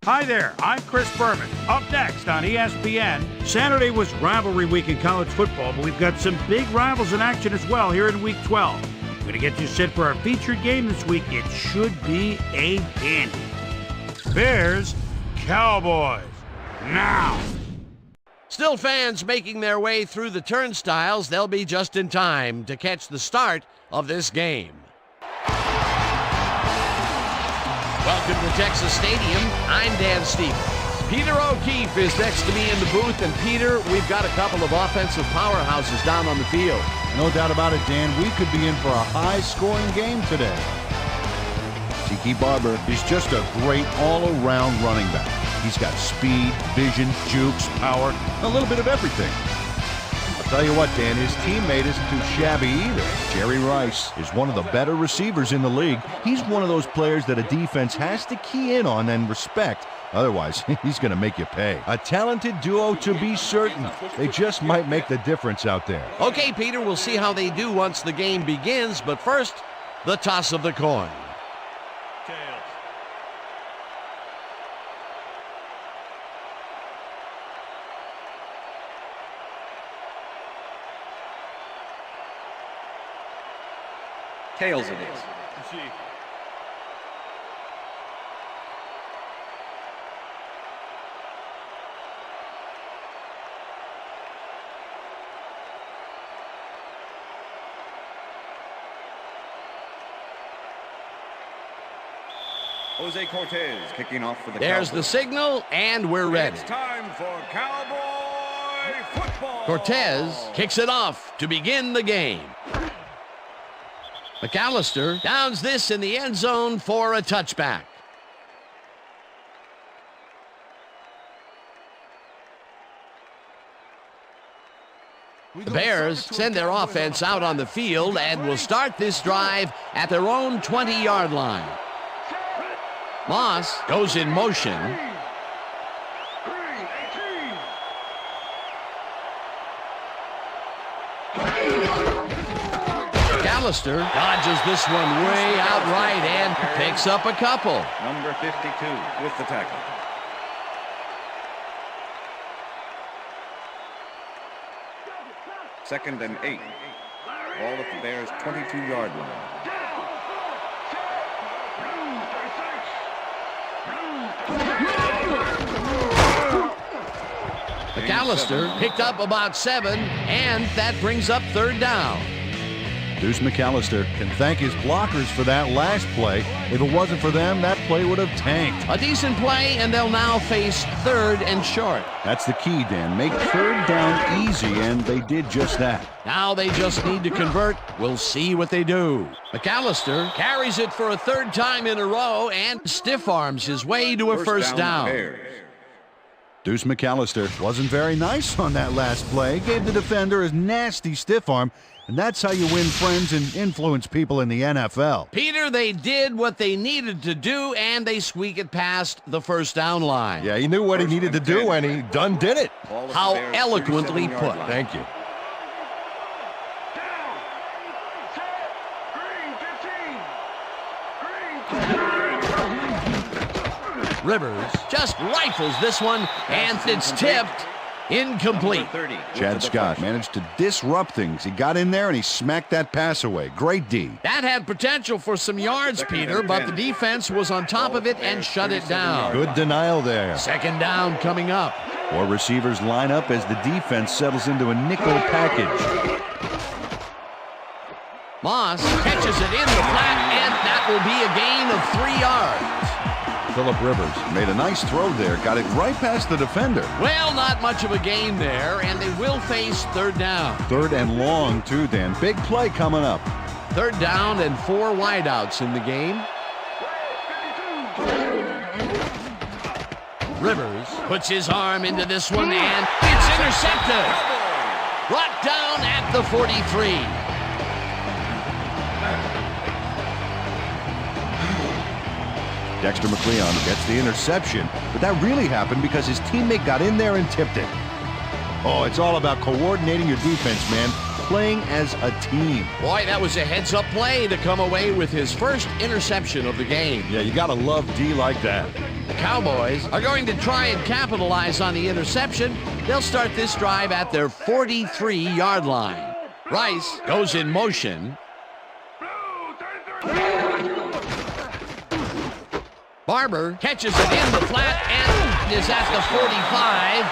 Hi there, I'm Chris Berman. Up next on ESPN, Saturday was rivalry week in college football, but we've got some big rivals in action as well here in Week 12. We're going to get you set for our featured game this week. It should be a dandy. Bears, Cowboys, now. Still fans making their way through the turnstiles. They'll be just in time to catch the start of this game. Welcome to Texas Stadium. I'm Dan Stevens. Peter O'Keefe is next to me in the booth. And Peter, we've got a couple of offensive powerhouses down on the field. No doubt about it, Dan. We could be in for a high-scoring game today. Tiki Barber is just a great all-around running back. He's got speed, vision, jukes, power, a little bit of everything. I'll tell you what, Dan, his teammate isn't too shabby either. Jerry Rice is one of the better receivers in the league. He's one of those players that a defense has to key in on and respect. Otherwise, he's going to make you pay. A talented duo to be certain. They just might make the difference out there. Okay, Peter, we'll see how they do once the game begins. But first, the toss of the coin. Tails it is. Jose Cortez kicking off for the There's Cowboys. the signal, and we're ready. It's time for Cowboy football. Cortez kicks it off to begin the game. McAllister downs this in the end zone for a touchback. The Bears send their offense out on the field and will start this drive at their own 20-yard line. Moss goes in motion. McAllister dodges this one way out right and picks up a couple. Number 52 with the tackle. Second and 8. Ball at the Bears' 22-yard line. McAllister picked up about 7, and that brings up third down. Deuce McAllister can thank his blockers for that last play. If it wasn't for them, that play would have tanked. A decent play, and they'll now face third and short. That's the key, Dan. Make third down easy, and they did just that. Now they just need to convert. We'll see what they do. McAllister carries it for a third time in a row and stiff arms his way to a first down. Deuce McAllister wasn't very nice on that last play. Gave the defender a nasty stiff arm, and that's how you win friends and influence people in the NFL. Peter, they did what they needed to do, and they squeak it past the first down line. Yeah, he knew what he needed to do, and he done did it. How eloquently put. Thank you. Rivers just rifles this one, and it's tipped. Incomplete. Chad Scott managed to disrupt things. He got in there and he smacked that pass away. Great D. That had potential for some yards, Peter, but the defense was on top of it and shut it down. Good denial there. Second down coming up. 4 receivers line up as the defense settles into a nickel package. Moss catches it in the flat, and that will be a gain of 3 yards. Phillip Rivers made a nice throw there. Got it right past the defender. Well, not much of a gain there, and they will face third down. Third and long, too, Dan. Big play coming up. Third down and 4 wideouts in the game. Rivers puts his arm into this one, and it's intercepted. Brought down at the 43. Dexter McLeon gets the interception, but that really happened because his teammate got in there and tipped it. Oh, it's all about coordinating your defense, man. Playing as a team. Boy, that was a heads-up play to come away with his first interception of the game. Yeah, you gotta love D like that. The Cowboys are going to try and capitalize on the interception. They'll start this drive at their 43-yard line. Rice goes in motion. Barber catches it in the flat and is at the 45.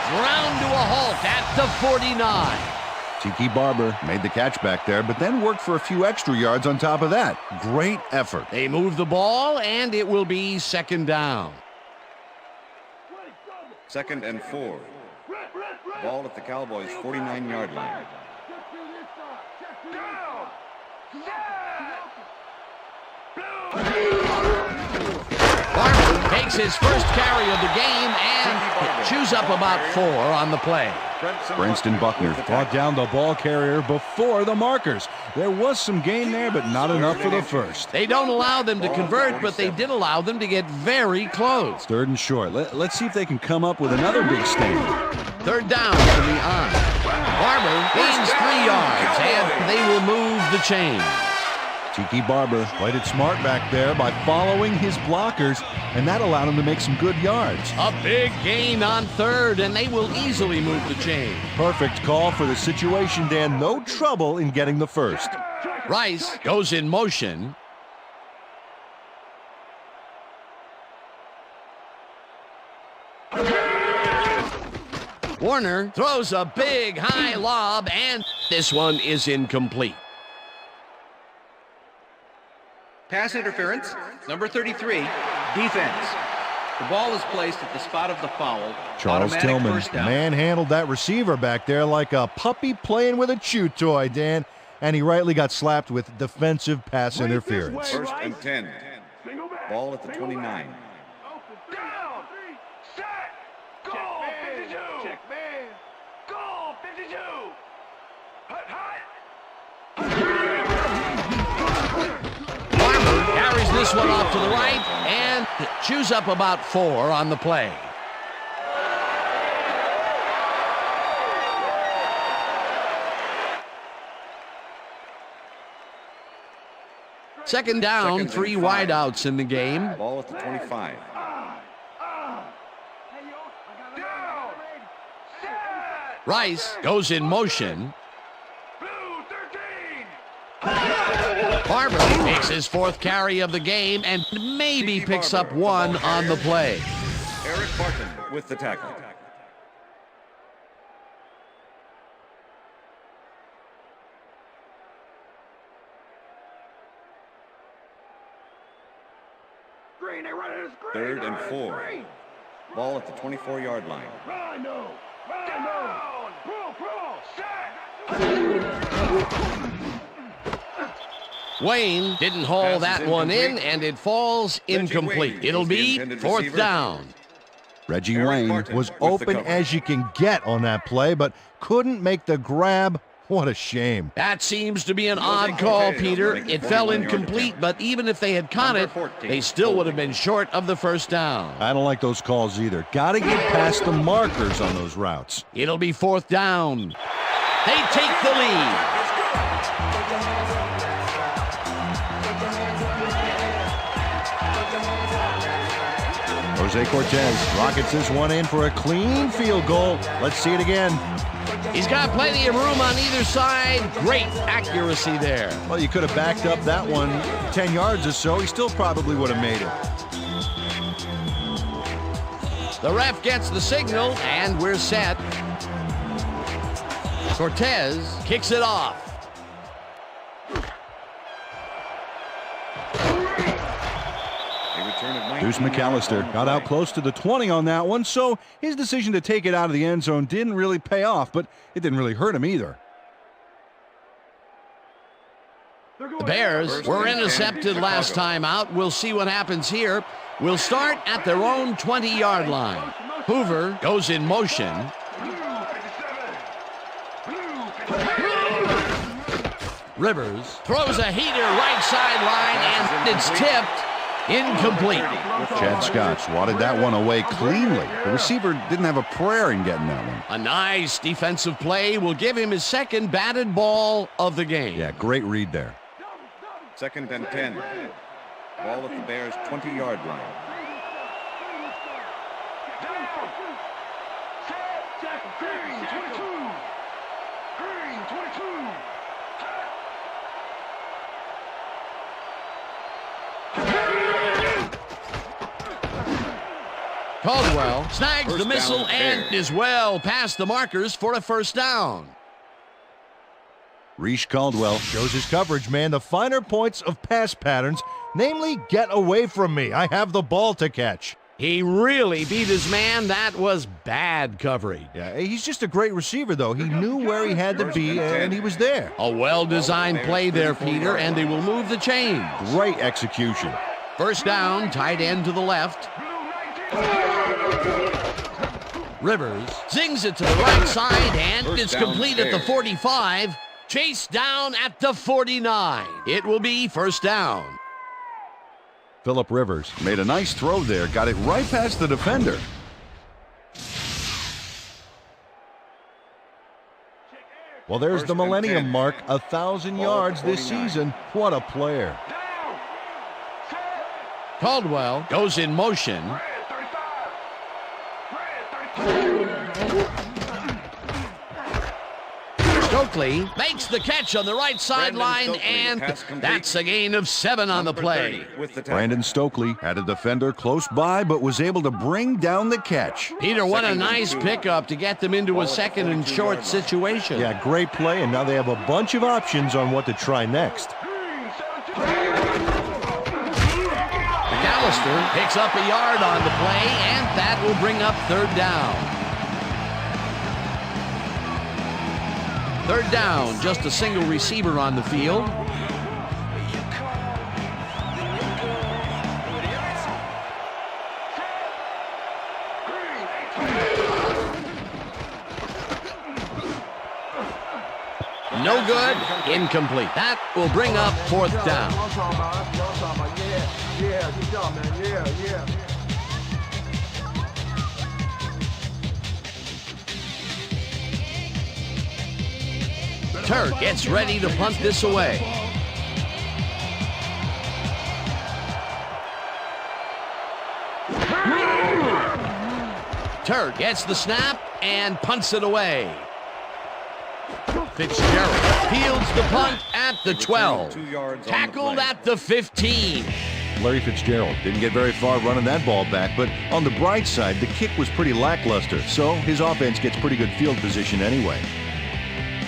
Ground to a halt at the 49. Tiki Barber made the catch back there, but then worked for a few extra yards on top of that. Great effort. They move the ball, and it will be second down. 2nd and 4. Ball at the Cowboys' 49-yard line. Barber takes his first carry of the game and chews up about 4 on the play. Brenston Buckner Brought down the ball carrier before the markers. There was some gain there, but not enough for the first. They don't allow them to convert, but they did allow them to get very close. 3rd and short. Let's see if they can come up with another big stand. 3rd down from the on. Barber gains 3 yards, and they will move the chain. Tiki Barber played it smart back there by following his blockers, and that allowed him to make some good yards. A big gain on 3rd, and they will easily move the chain. Perfect call for the situation, Dan. No trouble in getting the first. Rice goes in motion. Warner throws a big high lob, and this one is incomplete. Pass interference, number 33, defense. The ball is placed at the spot of the foul. Charles Automatic Tillman first down. manhandled that receiver back there like a puppy playing with a chew toy, Dan. And he rightly got slapped with defensive pass interference. 1st and 10. Ball at the 29. Down. Set. Goal 52. Check man. Goal 52. Hut, hut. Barber carries this one off to the right and chews up about 4 on the play. Second down, 3 wideouts in the game. Ball at the 25. Rice goes in motion. Barber makes his 4th carry of the game and maybe picks up 1 on the play. Eric Barton with the tackle. Green, they run it. 3rd and 4. Ball at the 24-yard line. Rhino. Down. Pro. Set. Wayne didn't haul that one in, and it falls incomplete. It'll be 4th down. Reggie Eric Wayne Barton was with the open cover. as you can get on that play, but couldn't make the grab. What a shame. That seems to be an odd call, Peter. It fell incomplete, but even if they had caught it, they still would have been short of the 1st down. I don't like those calls either. Got to get past the markers on those routes. It'll be 4th down. They take the lead. Jose Cortez rockets this one in for a clean field goal. Let's see it again. He's got plenty of room on either side. Great accuracy there. Well, you could have backed up that one 10 yards or so. He still probably would have made it. The ref gets the signal, and we're set. Cortez kicks it off. Deuce McAllister got out close to the 20 on that one, so his decision to take it out of the end zone didn't really pay off, but it didn't really hurt him either. The Bears were intercepted last time out. We'll see what happens here. We'll start at their own 20-yard line. Hoover goes in motion. Rivers throws a heater right sideline, and it's tipped. Incomplete. Chad Scott swatted that one away cleanly. The receiver didn't have a prayer in getting that one. A nice defensive play will give him his 2nd batted ball of the game. Yeah, great read there. 2nd and 10. Ball at the Bears' 20-yard line. Caldwell snags the missile and Bears. is well past the markers for a first down. Reese Caldwell. Shows his coverage, man. The finer points of pass patterns, namely, get away from me. I have the ball to catch. He really beat his man. That was bad coverage. Yeah, he's just a great receiver, though. He knew where he had to be, and he was there. A well-designed play there, Peter, and they will move the chains. Great execution. First down, tight end to the left. Rivers zings it to the right side, and First it's down, complete at the Bears. 45. Chased down at the 49. It will be first down. Phillip Rivers made a nice throw there. Got it right past the defender. Well, there's First the and millennium 10. mark, 1,000 Ball yards at this 49. season. What a player. Caldwell goes in motion. Stokely makes the catch on the right sideline, Stokely, and pass complete. that's a gain of 7 on the Number play. 30 with the tackle. Brandon Stokely had a defender close by, but was able to bring down the catch. Peter, what a Second and nice 2. pickup to get them into Ball a at second and 42 short yard line. situation. Yeah, great play, and now they have a bunch of options on what to try next. McAllister picks up a yard on the play, and that will bring up third down. Third down, just a single receiver on the field. No good, incomplete. That will bring up fourth down. Turk gets ready to punt this away. Turk gets the snap and punts it away. Fitzgerald fields the punt at the 12. 2 yards on the Tackled play. at the 15. Larry Fitzgerald didn't get very far running that ball back, but on the bright side, the kick was pretty lackluster, so his offense gets pretty good field position anyway.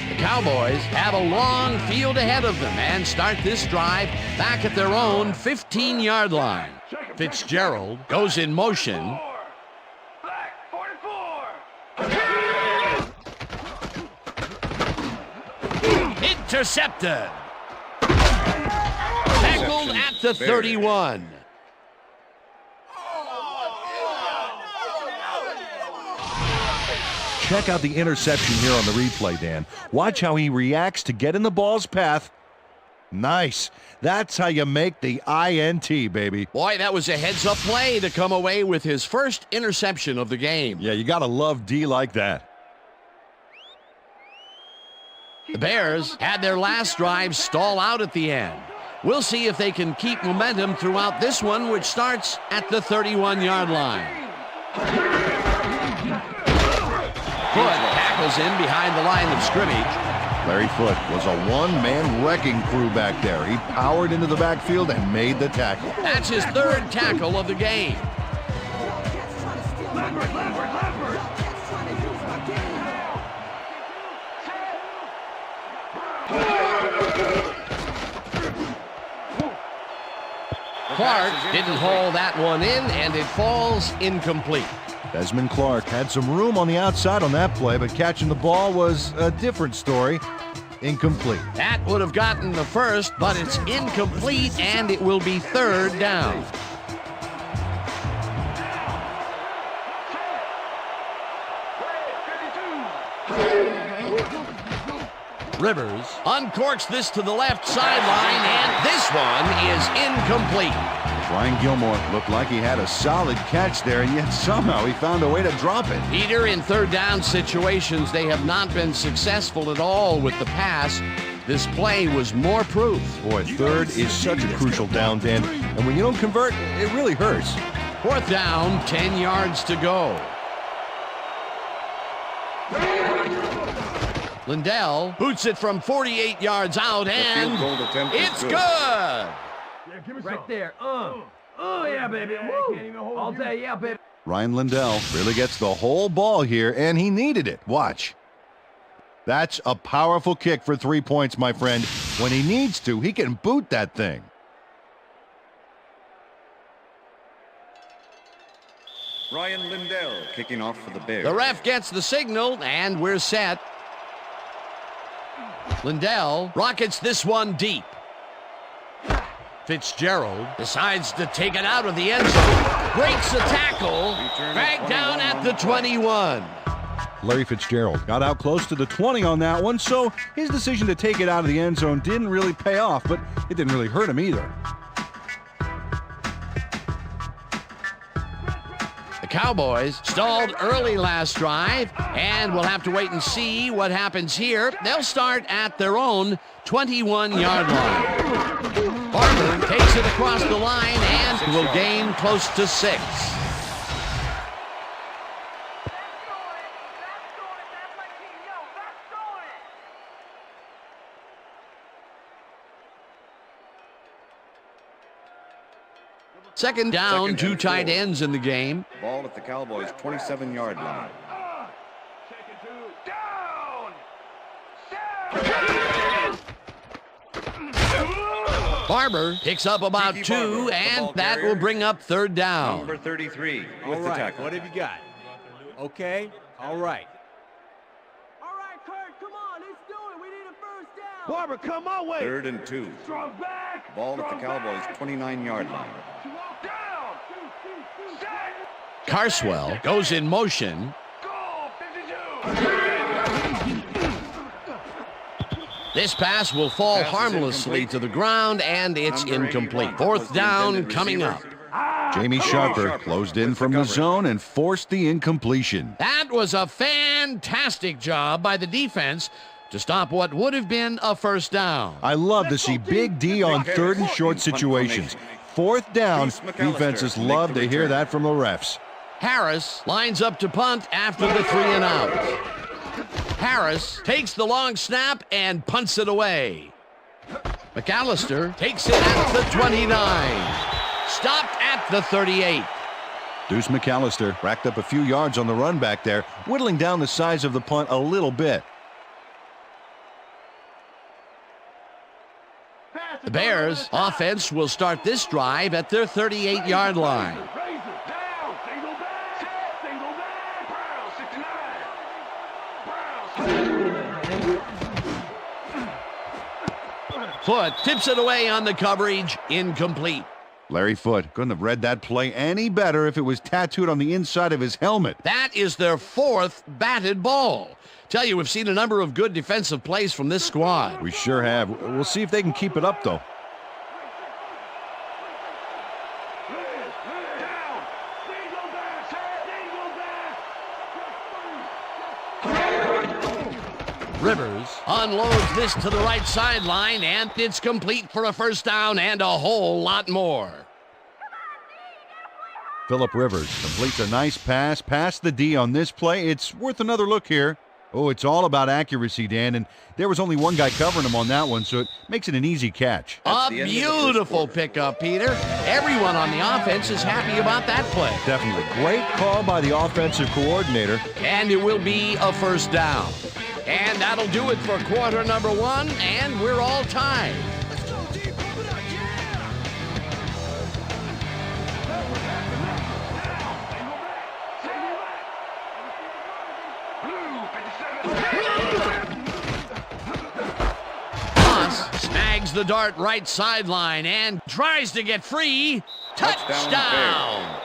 The Cowboys have a long field ahead of them and start this drive back at their own 15-yard line. Fitzgerald goes in motion. Intercepted. Tackled at the 31. Check out the interception here on the replay, Dan. Watch how he reacts to get in the ball's path. Nice. That's how you make the INT, baby. Boy, that was a heads-up play to come away with his first interception of the game. Yeah, you got to love D like that. The Bears had their last drive stall out at the end. We'll see if they can keep momentum throughout this one, which starts at the 31-yard line. Foot tackles him behind the line of scrimmage. Larry Foote was a one-man wrecking crew back there. He powered into the backfield and made the tackle. That's his third tackle of the game. Clark didn't haul that one in, and it falls incomplete. Desmond Clark had some room on the outside on that play, but catching the ball was a different story. Incomplete. That would have gotten the first, but it's incomplete, and it will be third down. Rivers uncorks this to the left sideline, and this one is incomplete. Brian Gilmore looked like he had a solid catch there, and yet somehow he found a way to drop it. Peter, in third down situations, they have not been successful at all with the pass. This play was more proof. Boy, third is such a crucial down, Dan. And when you don't convert, it really hurts. Fourth down, 10 yards to go. Lindell boots it from 48 yards out, and field goal attempt is it's good. good. Right there. Oh, yeah, baby. Woo. All day, yeah, baby. Ryan Lindell really gets the whole ball here, and he needed it. Watch. That's a powerful kick for 3 points, my friend. When he needs to, he can boot that thing. Ryan Lindell kicking off for the Bears. The ref gets the signal, and we're set. Lindell rockets this one deep. Fitzgerald decides to take it out of the end zone. Breaks the tackle. Back down at the 21. Larry Fitzgerald got out close to the 20 on that one, so his decision to take it out of the end zone didn't really pay off, but it didn't really hurt him either. The Cowboys stalled early last drive, and we'll have to wait and see what happens here. They'll start at their own 21-yard line. Barber takes it across the line and will gain close to 6. Second down, 2 tight ends in the game. Ball at the Cowboys' 27-yard line. Barber picks up about 2, and that will bring up third down. Number 33 All with the right, tackle. what have you got? Okay, all right. All right, Kurt, come on. Let's do it. We need a first down. Barber, come my way. 3rd and 2. Strong back. Ball at the Cowboys' 29-yard line. Down. Set. Carswell goes in motion. Go. 52. This pass will fall Pass is harmlessly incomplete. to the ground, and it's Number incomplete. 81 Fourth was the down intended coming up. receiver. Jamie Sharper closed in with from the coverage. zone and forced the incompletion. That was a fantastic job by the defense to stop what would have been a first down. I love to see Big D on 3rd and short situations. 4th down, Bruce McAllister defenses make love the to hear return. that from the refs. Harris lines up to punt after the 3 and out. Harris takes the long snap and punts it away. McAllister takes it at the 29. Stopped at the 38. Deuce McAllister racked up a few yards on the run back there, whittling down the size of the punt a little bit. The Bears offense will start this drive at their 38-yard line. Down. Single back. Set. Single back. Brown. 69. Brown. Foot tips it away on the coverage. Incomplete. Larry Foote couldn't have read that play any better if it was tattooed on the inside of his helmet. That is their 4th batted ball. Tell you, we've seen a number of good defensive plays from this squad. We sure have. We'll see if they can keep it up, though. Down. Single back. Single back. Rivers unloads this to the right sideline, and it's complete for a first down and a whole lot more. Phillip Rivers completes a nice pass past the D on this play. It's worth another look here. Oh, it's all about accuracy, Dan, and there was only one guy covering him on that one, so it makes it an easy catch. A the end of the first beautiful quarter. pickup, Peter. Everyone on the offense is happy about that play. Definitely. Great call by the offensive coordinator. And it will be a first down. And that'll do it for quarter number 1, and we're all tied. Moss snags the dart right sideline and tries to get free. Touchdown!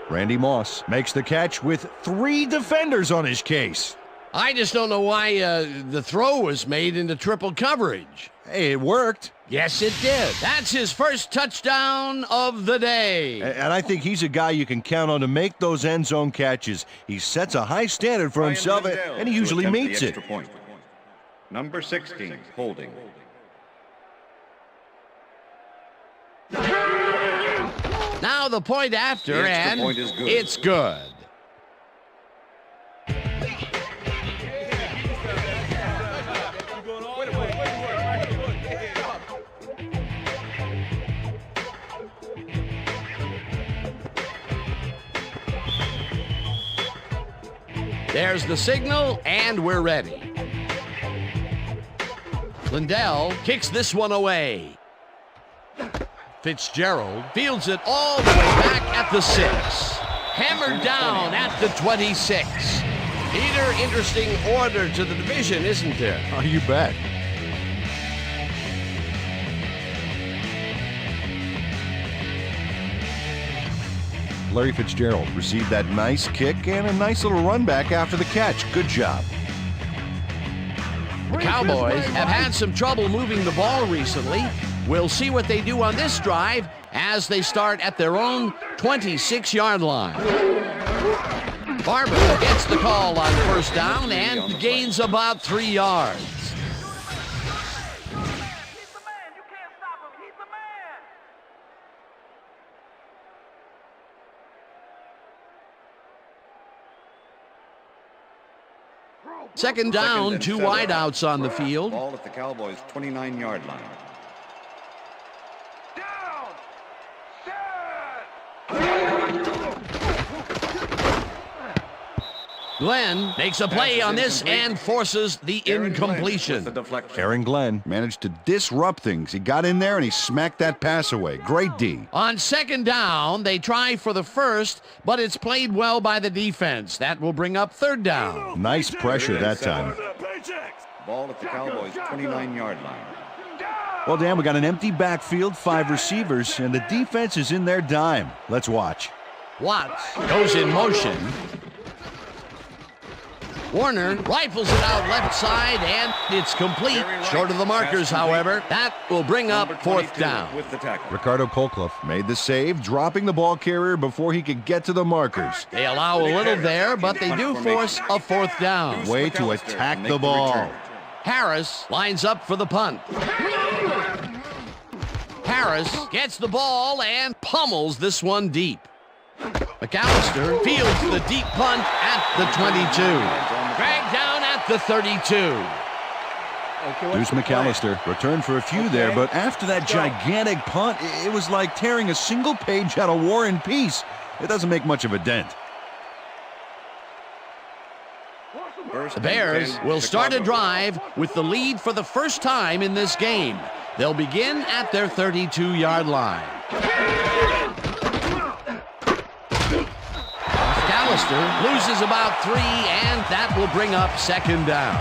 Randy Moss makes the catch with 3 defenders on his case. I just don't know why the throw was made into triple coverage. Hey, it worked. Yes, it did. That's his first touchdown of the day. And I think he's a guy you can count on to make those end zone catches. He sets a high standard for Ryan himself, Lindell and he to usually attempt the meets it. extra point. Number 16, holding. Now the point after, The extra and point is good. it's good. There's the signal, and we're ready. Lindell kicks this one away. Fitzgerald fields it all the way back at the 6. Hammered down at the 26. Peter, interesting order to the division, isn't there? Oh, you bet. Larry Fitzgerald received that nice kick and a nice little run back after the catch. Good job. The Cowboys have had some trouble moving the ball recently. We'll see what they do on this drive as they start at their own 26-yard line. Barber gets the call on first down and gains about 3 yards. He's the man. You can't stop him. He's the man. Second down, and 2 7. wideouts on the field. Ball at the Cowboys' 29-yard line. Down. Glenn makes a play on this and forces the Aaron Glenn with incompletion. the deflection. Aaron Glenn managed to disrupt things. He got in there and he smacked that pass away. Great D. On second down, they try for the first, but it's played well by the defense. That will bring up third down. Nice pressure that time. Ball at the Cowboys' 29-yard line. Well, Dan, we got an empty backfield, 5 receivers, and the defense is in their dime. Let's watch. Watts goes in motion. Warner rifles it out left side, and it's complete. Short of the markers, however. That will bring up Number fourth 22 down. with the tackle. Ricardo Colclough made the save, dropping the ball carrier before he could get to the markers. They allow a little there, but they do force a fourth down. Way to attack the ball. Harris lines up for the punt. Harris gets the ball and pummels this one deep. McAllister fields the deep punt at the 22. Dragged down at the 32. Deuce McAllister returned for a few there, but after that gigantic punt, it was like tearing a single page out of War and Peace. It doesn't make much of a dent. The Bears will start a drive with the lead for the first time in this game. They'll begin at their 32-yard line. McAllister loses about 3, and that will bring up second down.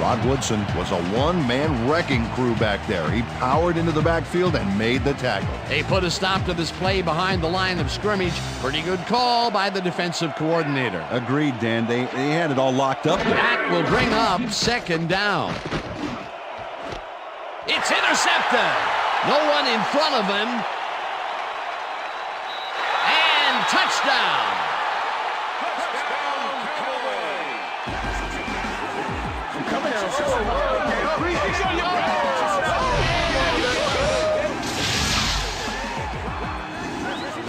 Rod Woodson was a one-man wrecking crew back there. He powered into the backfield and made the tackle. They put a stop to this play behind the line of scrimmage. Pretty good call by the defensive coordinator. Agreed, Dan. They had it all locked up there. That will bring up second down. It's intercepted. No one in front of him. And touchdown.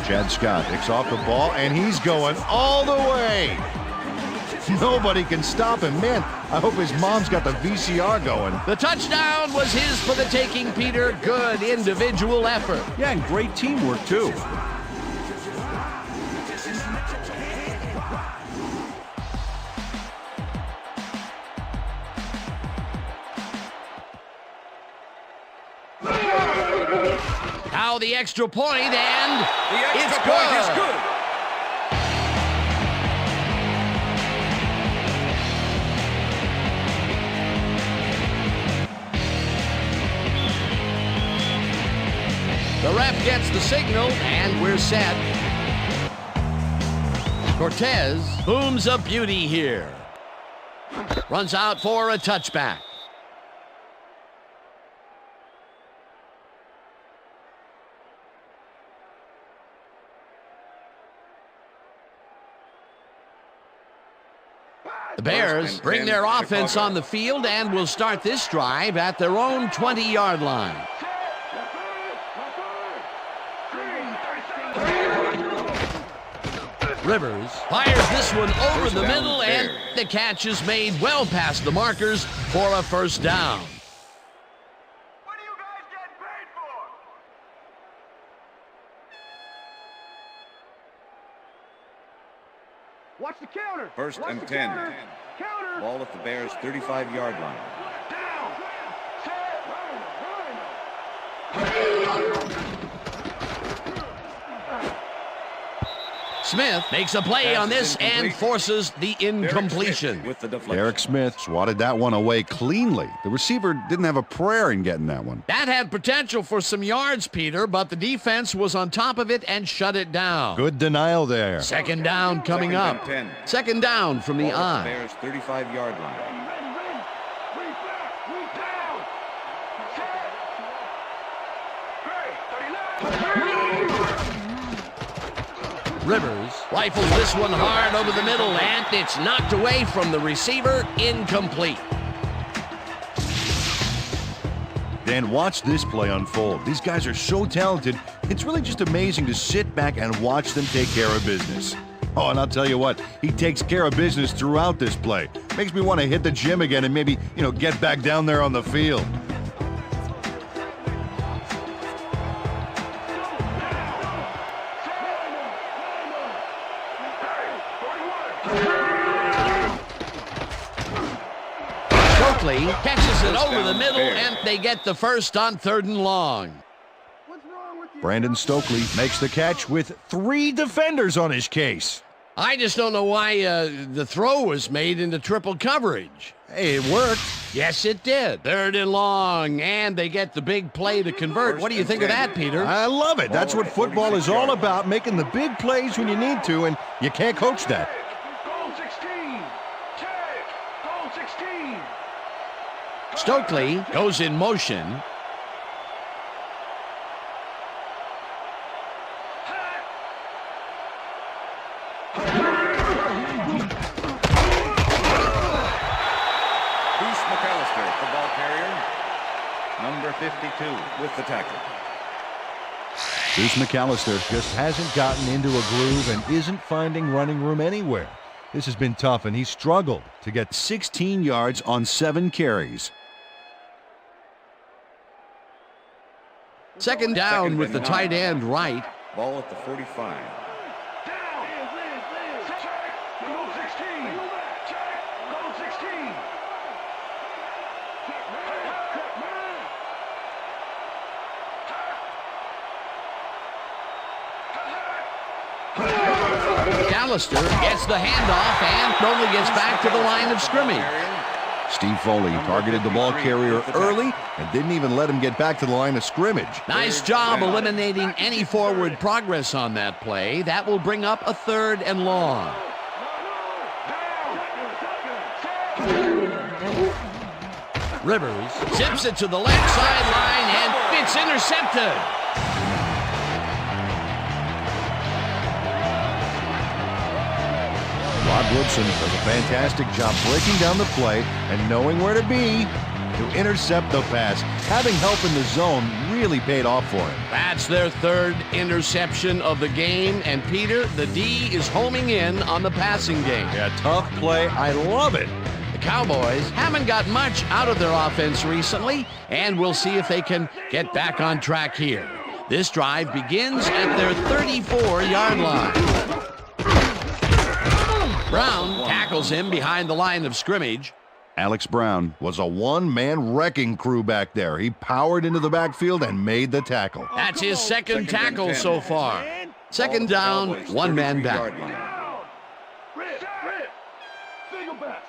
Chad Scott picks off the ball, and he's going all the way. Nobody can stop him. Man, I hope his mom's got the VCR going. The touchdown was his for the taking, Peter. Good individual effort. Yeah, and great teamwork, too. Now the extra point, and The extra it's point good. is good. The ref gets the signal, and we're set. Cortez booms a beauty here. Runs out for a touchback. The Bears bring their offense on the field and will start this drive at their own 20-yard line. Rivers fires this one over the middle, and the catch is made well past the markers for a first down. What do you guys get paid for? Watch the counter. First Watch and the 10. Counter. Counter. Ball at the Bears' 35-yard line. Down. Smith makes a play on this and forces the incompletion. With the deflection. Derek Smith swatted that one away cleanly. The receiver didn't have a prayer in getting that one. That had potential for some yards, Peter, but the defense was on top of it and shut it down. Good denial there. Second down coming Second up. and 10. Second down from the Ball at the eye. Bears' 35-yard line. Rivers rifles this one hard over the middle, and it's knocked away from the receiver, incomplete. Dan, watch this play unfold. These guys are so talented, it's really just amazing to sit back and watch them take care of business. Oh, and I'll tell you what, he takes care of business throughout this play. Makes me want to hit the gym again and maybe, get back down there on the field. Catches it over the middle, and they get the first on 3rd and long. What's wrong with you? Brandon Stokely makes the catch with 3 defenders on his case. I just don't know why the throw was made into triple coverage. Hey, it worked. Yes, it did. 3rd and long, and they get the big play to convert. What do you think of that, Peter? I love it. That's what football is all about, making the big plays when you need to, and you can't coach that. Goal 16. Check. Goal 16. Stokely goes in motion. The ball carrier, number 52, with the tackle. Bruce McAllister just hasn't gotten into a groove and isn't finding running room anywhere. This has been tough, and he's struggled to get 16 yards on 7 carries. Second down with the tight end right. Ball at the 45. Goal 16. Goal 16. McAllister gets the handoff and only gets back to the line of scrimmage. Steve Foley targeted the ball carrier early and didn't even let him get back to the line of scrimmage. Nice job eliminating any forward progress on that play. That will bring up a 3rd and long. Rivers zips it to the left sideline, and it's intercepted. Rod Woodson does a fantastic job breaking down the play and knowing where to be to intercept the pass. Having help in the zone really paid off for him. That's their 3rd interception of the game, and Peter, the D is homing in on the passing game. Yeah, tough play. I love it. The Cowboys haven't got much out of their offense recently, and we'll see if they can get back on track here. This drive begins at their 34-yard line. Brown tackles him behind the line of scrimmage. Alex Brown was a one-man wrecking crew back there. He powered into the backfield and made the tackle. That's his second tackle so far. Second down, 1 man back. Rip. Single back.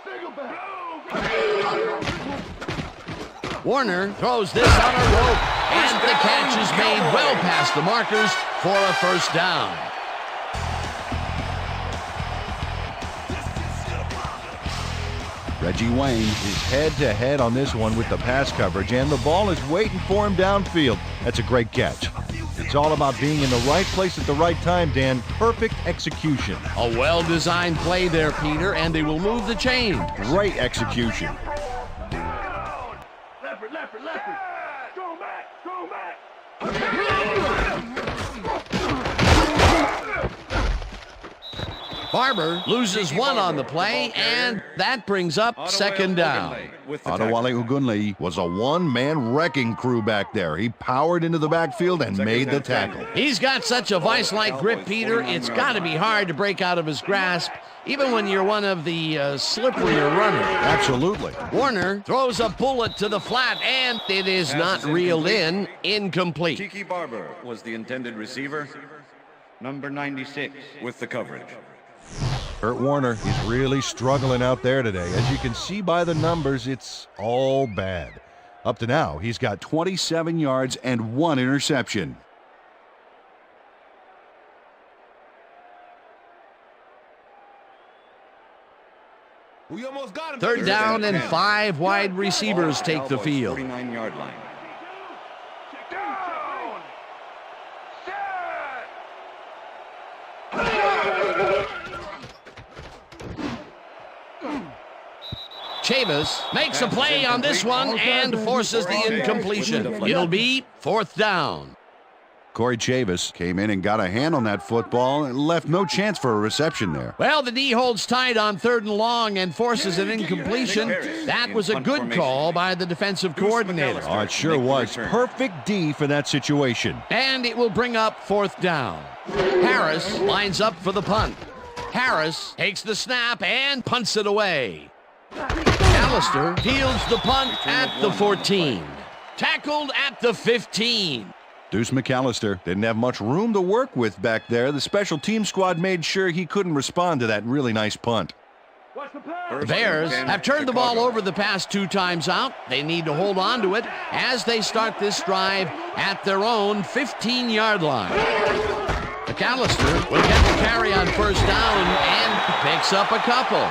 Warner throws this on a rope, and the catch is made well past the markers for a first down. Reggie Wayne He's head-to-head on this one with the pass coverage, and the ball is waiting for him downfield. That's a great catch. It's all about being in the right place at the right time, Dan. Perfect execution. A well-designed play there, Peter, and they will move the chain. Great execution. Leopard. Strong back. Barber loses one on the play, and that brings up second down. Adewale Ogunleye was a one-man wrecking crew back there. He powered into the backfield and made the tackle. He's got such a vice-like grip, Peter. It's got to be hard to break out of his grasp, even when you're one of the slipperier runners. Absolutely. Warner throws a bullet to the flat, and it is not reeled in. Incomplete. Tiki Barber was the intended receiver. Number 96 with the coverage. Kurt Warner, he's really struggling out there today. As you can see by the numbers, it's all bad. Up to now, he's got 27 yards and 1 interception. We almost got him. Third down and 5 wide receivers take the field. 49-yard line. Chavis makes a play on this one and forces the incompletion. It'll be fourth down. Corey Chavis came in and got a hand on that football and left no chance for a reception there. Well, the D holds tight on third and long and forces an incompletion. That was a good call by the defensive coordinator. Oh, it sure was. Perfect D for that situation. And it will bring up fourth down. Harris lines up for the punt. Harris takes the snap and punts it away. McAllister fields the punt at the 14. Tackled at the 15. Deuce McAllister didn't have much room to work with back there. The special team squad made sure he couldn't respond to that really nice punt. The Bears have turned the ball over the past 2 times out. They need to hold on to it as they start this drive at their own 15-yard line. McAllister will get the carry on first down and picks up a couple.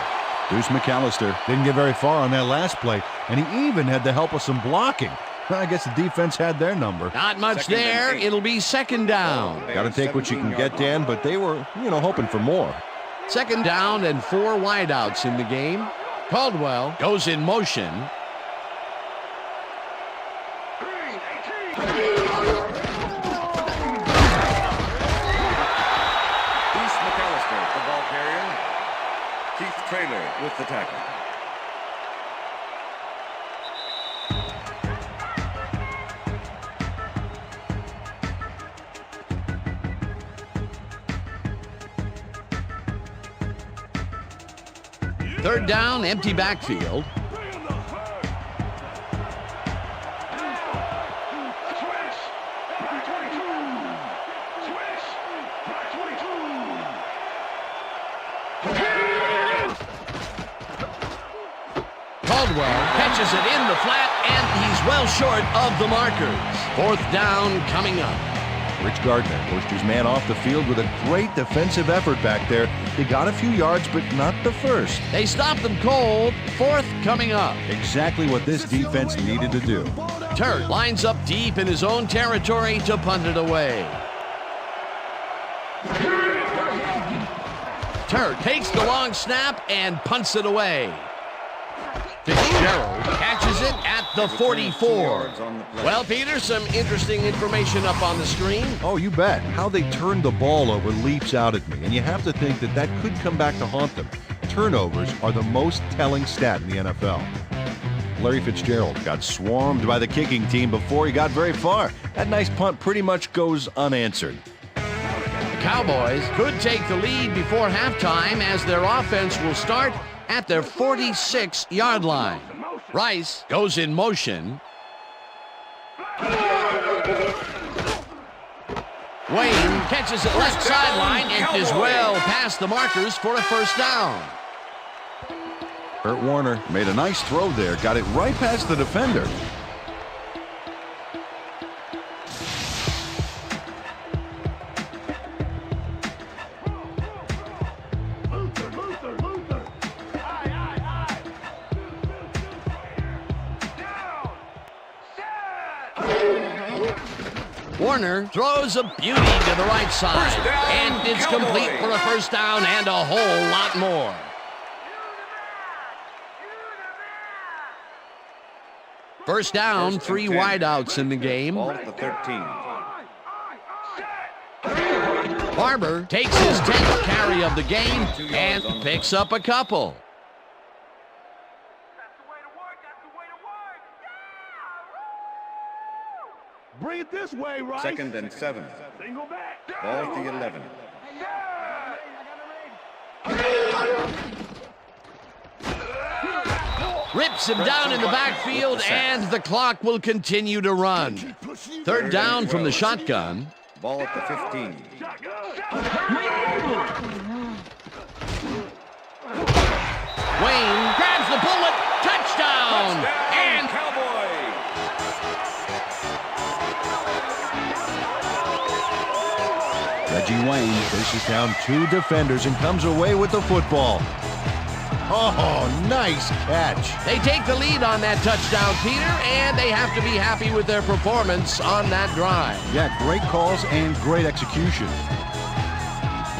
Deuce McAllister didn't get very far on that last play, and he even had the help of some blocking. Well, I guess the defense had their number. Not much there. It'll be second down. Got to take what you can get, Dan, but they were, hoping for more. Second down and 4 wideouts in the game. Caldwell goes in motion. McAllister, the ball carrier. Keith Traylor with the tackle. Third down, empty backfield. Caldwell catches it in the flat, and he's well short of the markers. Fourth down coming up. Rich Gardner pushed his man off the field with a great defensive effort back there. He got a few yards, but not the first. They stopped them cold. Fourth coming up. Exactly what this defense needed to do. Turt lines up deep in his own territory to punt it away. Turt takes the long snap and punts it away. Fitzgerald catches it at the 44. Well, Peter, some interesting information up on the screen. Oh, you bet. How they turned the ball over leaps out at me, and you have to think that that could come back to haunt them. Turnovers are the most telling stat in the NFL. Larry Fitzgerald got swarmed by the kicking team before he got very far. That nice punt pretty much goes unanswered. The Cowboys could take the lead before halftime as their offense will start at their 46-yard line. Rice goes in motion. Wayne catches it left sideline and is well past the markers for a first down. Kurt Warner made a nice throw there, got it right past the defender. Warner throws a beauty to the right side, and it's complete for a first down and a whole lot more. First down, 3 wideouts in the game. Ball at the 13. Barber takes his 10th carry of the game and picks up a couple. Bring it this way, Rice. 2nd and 7. Single back. Ball at the 11. Rips him down in the backfield, and the clock will continue to run. 3rd down from the shotgun. Ball at the 15. Wayne grabs the bullet. Touchdown! And Cowboys. Reggie Wayne faces down 2 defenders and comes away with the football. Oh, nice catch. they take the lead on that touchdown, Peter, and they have to be happy with their performance on that drive. Yeah, great calls and great execution.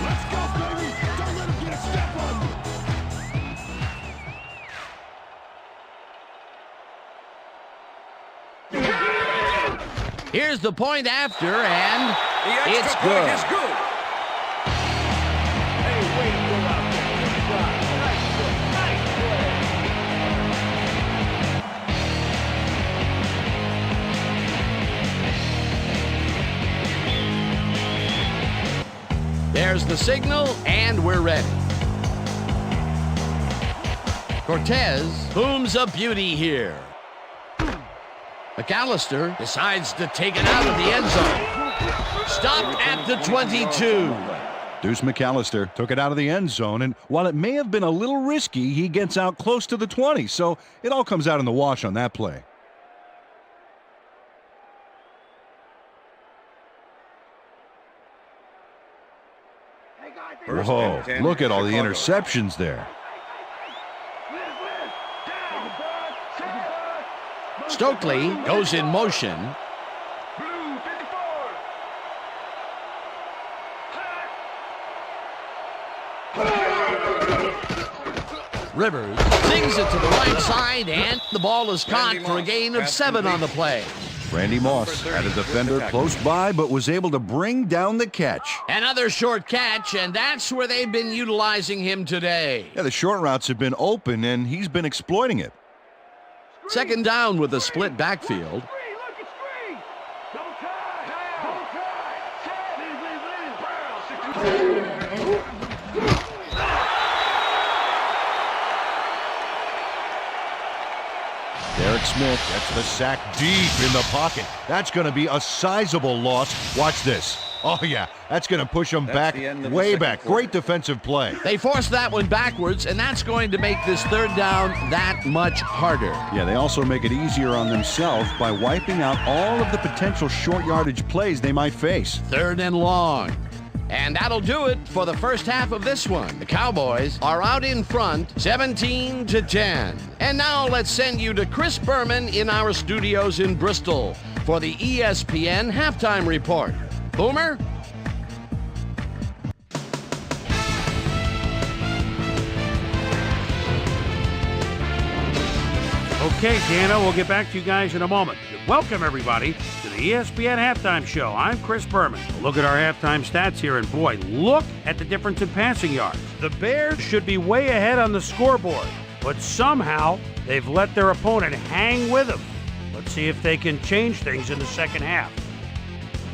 Let's go, baby. Don't let him get a step on you. Here's the point after, and The it's extra point good. is good. Hey, way to go out there. Good job. Nice play. Nice play. There's the signal, and we're ready. Cortez booms a beauty here. McAllister decides to take it out of the end zone. Stopped at the 22. Deuce McAllister took it out of the end zone, and while it may have been a little risky, he gets out close to the 20, so it all comes out in the wash on that play. First Whoa, and 10, look at all the Chicago. interceptions there. Stokely goes in motion. Blue 54. Rivers sings it to the right side, and the ball is caught for a gain of 7 on the play. Randy Moss had a defender close by, but was able to bring down the catch. Another short catch, and that's where they've been utilizing him today. Yeah, the short routes have been open, and he's been exploiting it. 2nd down with a split backfield. Screen, look at screen. Double tie. Double tie. Leave, leave, leave. Derek Smith gets the sack deep in the pocket. That's going to be a sizable loss. Watch this. Oh, yeah, that's going to push them That's back, the end of the way second back. quarter. Great defensive play. They force that one backwards, and that's going to make this 3rd down that much harder. Yeah, they also make it easier on themselves by wiping out all of the potential short yardage plays they might face. 3rd and long. And that'll do it for the first half of this one. The Cowboys are out in front, 17-10. And now let's send you to Chris Berman in our studios in Bristol for the ESPN Halftime Report. Boomer? Okay, Dana, we'll get back to you guys in a moment. Welcome, everybody, to the ESPN Halftime Show. I'm Chris Berman. Look at our halftime stats here, and boy, look at the difference in passing yards. The Bears should be way ahead on the scoreboard, but somehow they've let their opponent hang with them. Let's see if they can change things in the second half.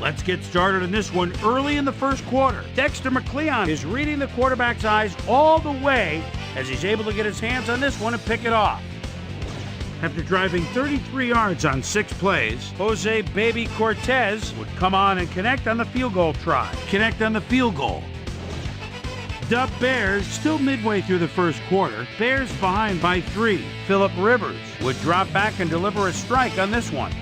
Let's get started in this one early in the first quarter. Dexter McCleon is reading the quarterback's eyes all the way as he's able to get his hands on this one and pick it off. After driving 33 yards on 6 plays, Jose Baby Cortez would come on and connect on the field goal try. Connect on the field goal. Dub Bears still midway through the first quarter. Bears behind by 3. Phillip Rivers would drop back and deliver a strike on this one.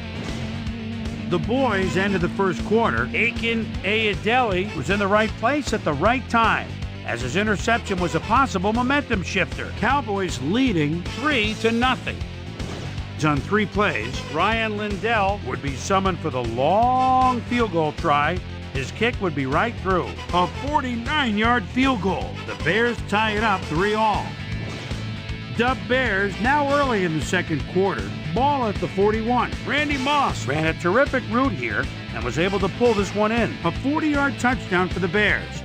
The boys ended the first quarter. Aiken Ayadeli was in the right place at the right time, as his interception was a possible momentum shifter. Cowboys leading 3-0. On 3 plays, Ryan Lindell would be summoned for the long field goal try. His kick would be right through. A 49-yard field goal. The Bears tie it up 3-all. Dub Bears now early in the second quarter. Ball at the 41. Randy Moss ran a terrific route here and was able to pull this one in. A 40-yard touchdown for the Bears.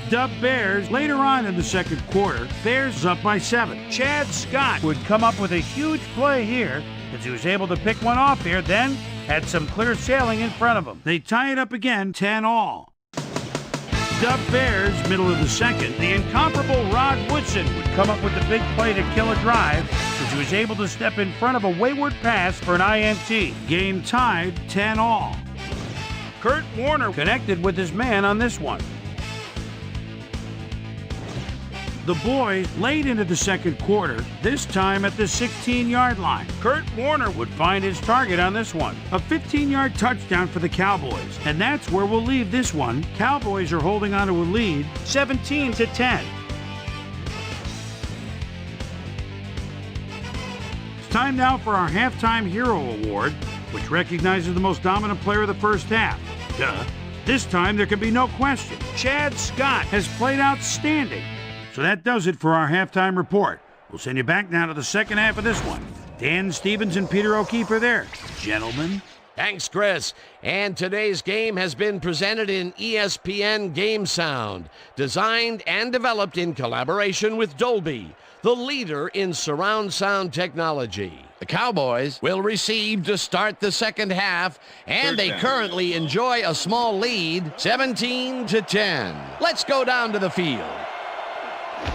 Dub Bears later on in the second quarter. Bears up by 7. Chad Scott would come up with a huge play here as he was able to pick one off here, then had some clear sailing in front of him. They tie it up again, 10-all. Dub Bears, middle of the second. The incomparable Rod Woodson would come up with the big play to kill a drive as he was able to step in front of a wayward pass for an INT. Game tied, 10-all. Kurt Warner connected with his man on this one. The boys late into the second quarter, this time at the 16-yard line. Kurt Warner would find his target on this one. A 15-yard touchdown for the Cowboys. And that's where we'll leave this one. Cowboys are holding on to a lead, 17-10. It's time now for our Halftime Hero Award, which recognizes the most dominant player of the first half. Duh. This time there can be no question. Chad Scott has played outstanding. So that does it for our halftime report. We'll send you back now to the second half of this one. Dan Stevens and Peter O'Keefe are there. Gentlemen. Thanks, Chris. And today's game has been presented in ESPN Game Sound, designed and developed in collaboration with Dolby, the leader in surround sound technology. The Cowboys will receive to start the second half, and they currently enjoy a small lead, 17-10. Let's go down to the field.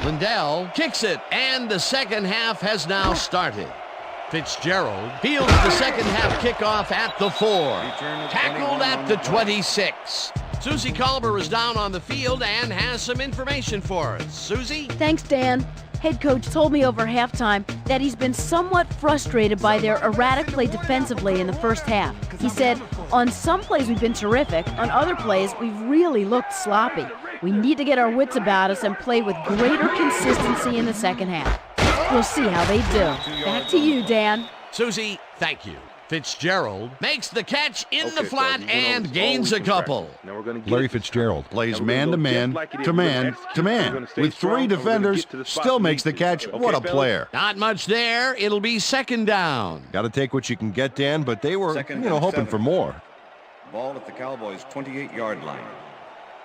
Lindell kicks it, and the second half has now started. Fitzgerald fields the second half kickoff at the 4. Tackled at the 26. Susie Colber is down on the field and has some information for us. Susie? Thanks, Dan. Head coach told me over halftime that he's been somewhat frustrated by their erratic play defensively in the first half. He said, on some plays we've been terrific, on other plays we've really looked sloppy. We need to get our wits about us and play with greater consistency in the second half. We'll see how they do. Back to you, Dan. Susie, thank you. Fitzgerald makes the catch in the flat and gains a couple. Larry Fitzgerald plays man-to-man, to man-to-man. With 3 defenders, still makes the catch. What a player. Not much there. It'll be second down. Got to take what you can get, Dan, but they were, hoping for more. Ball at the Cowboys' 28-yard line.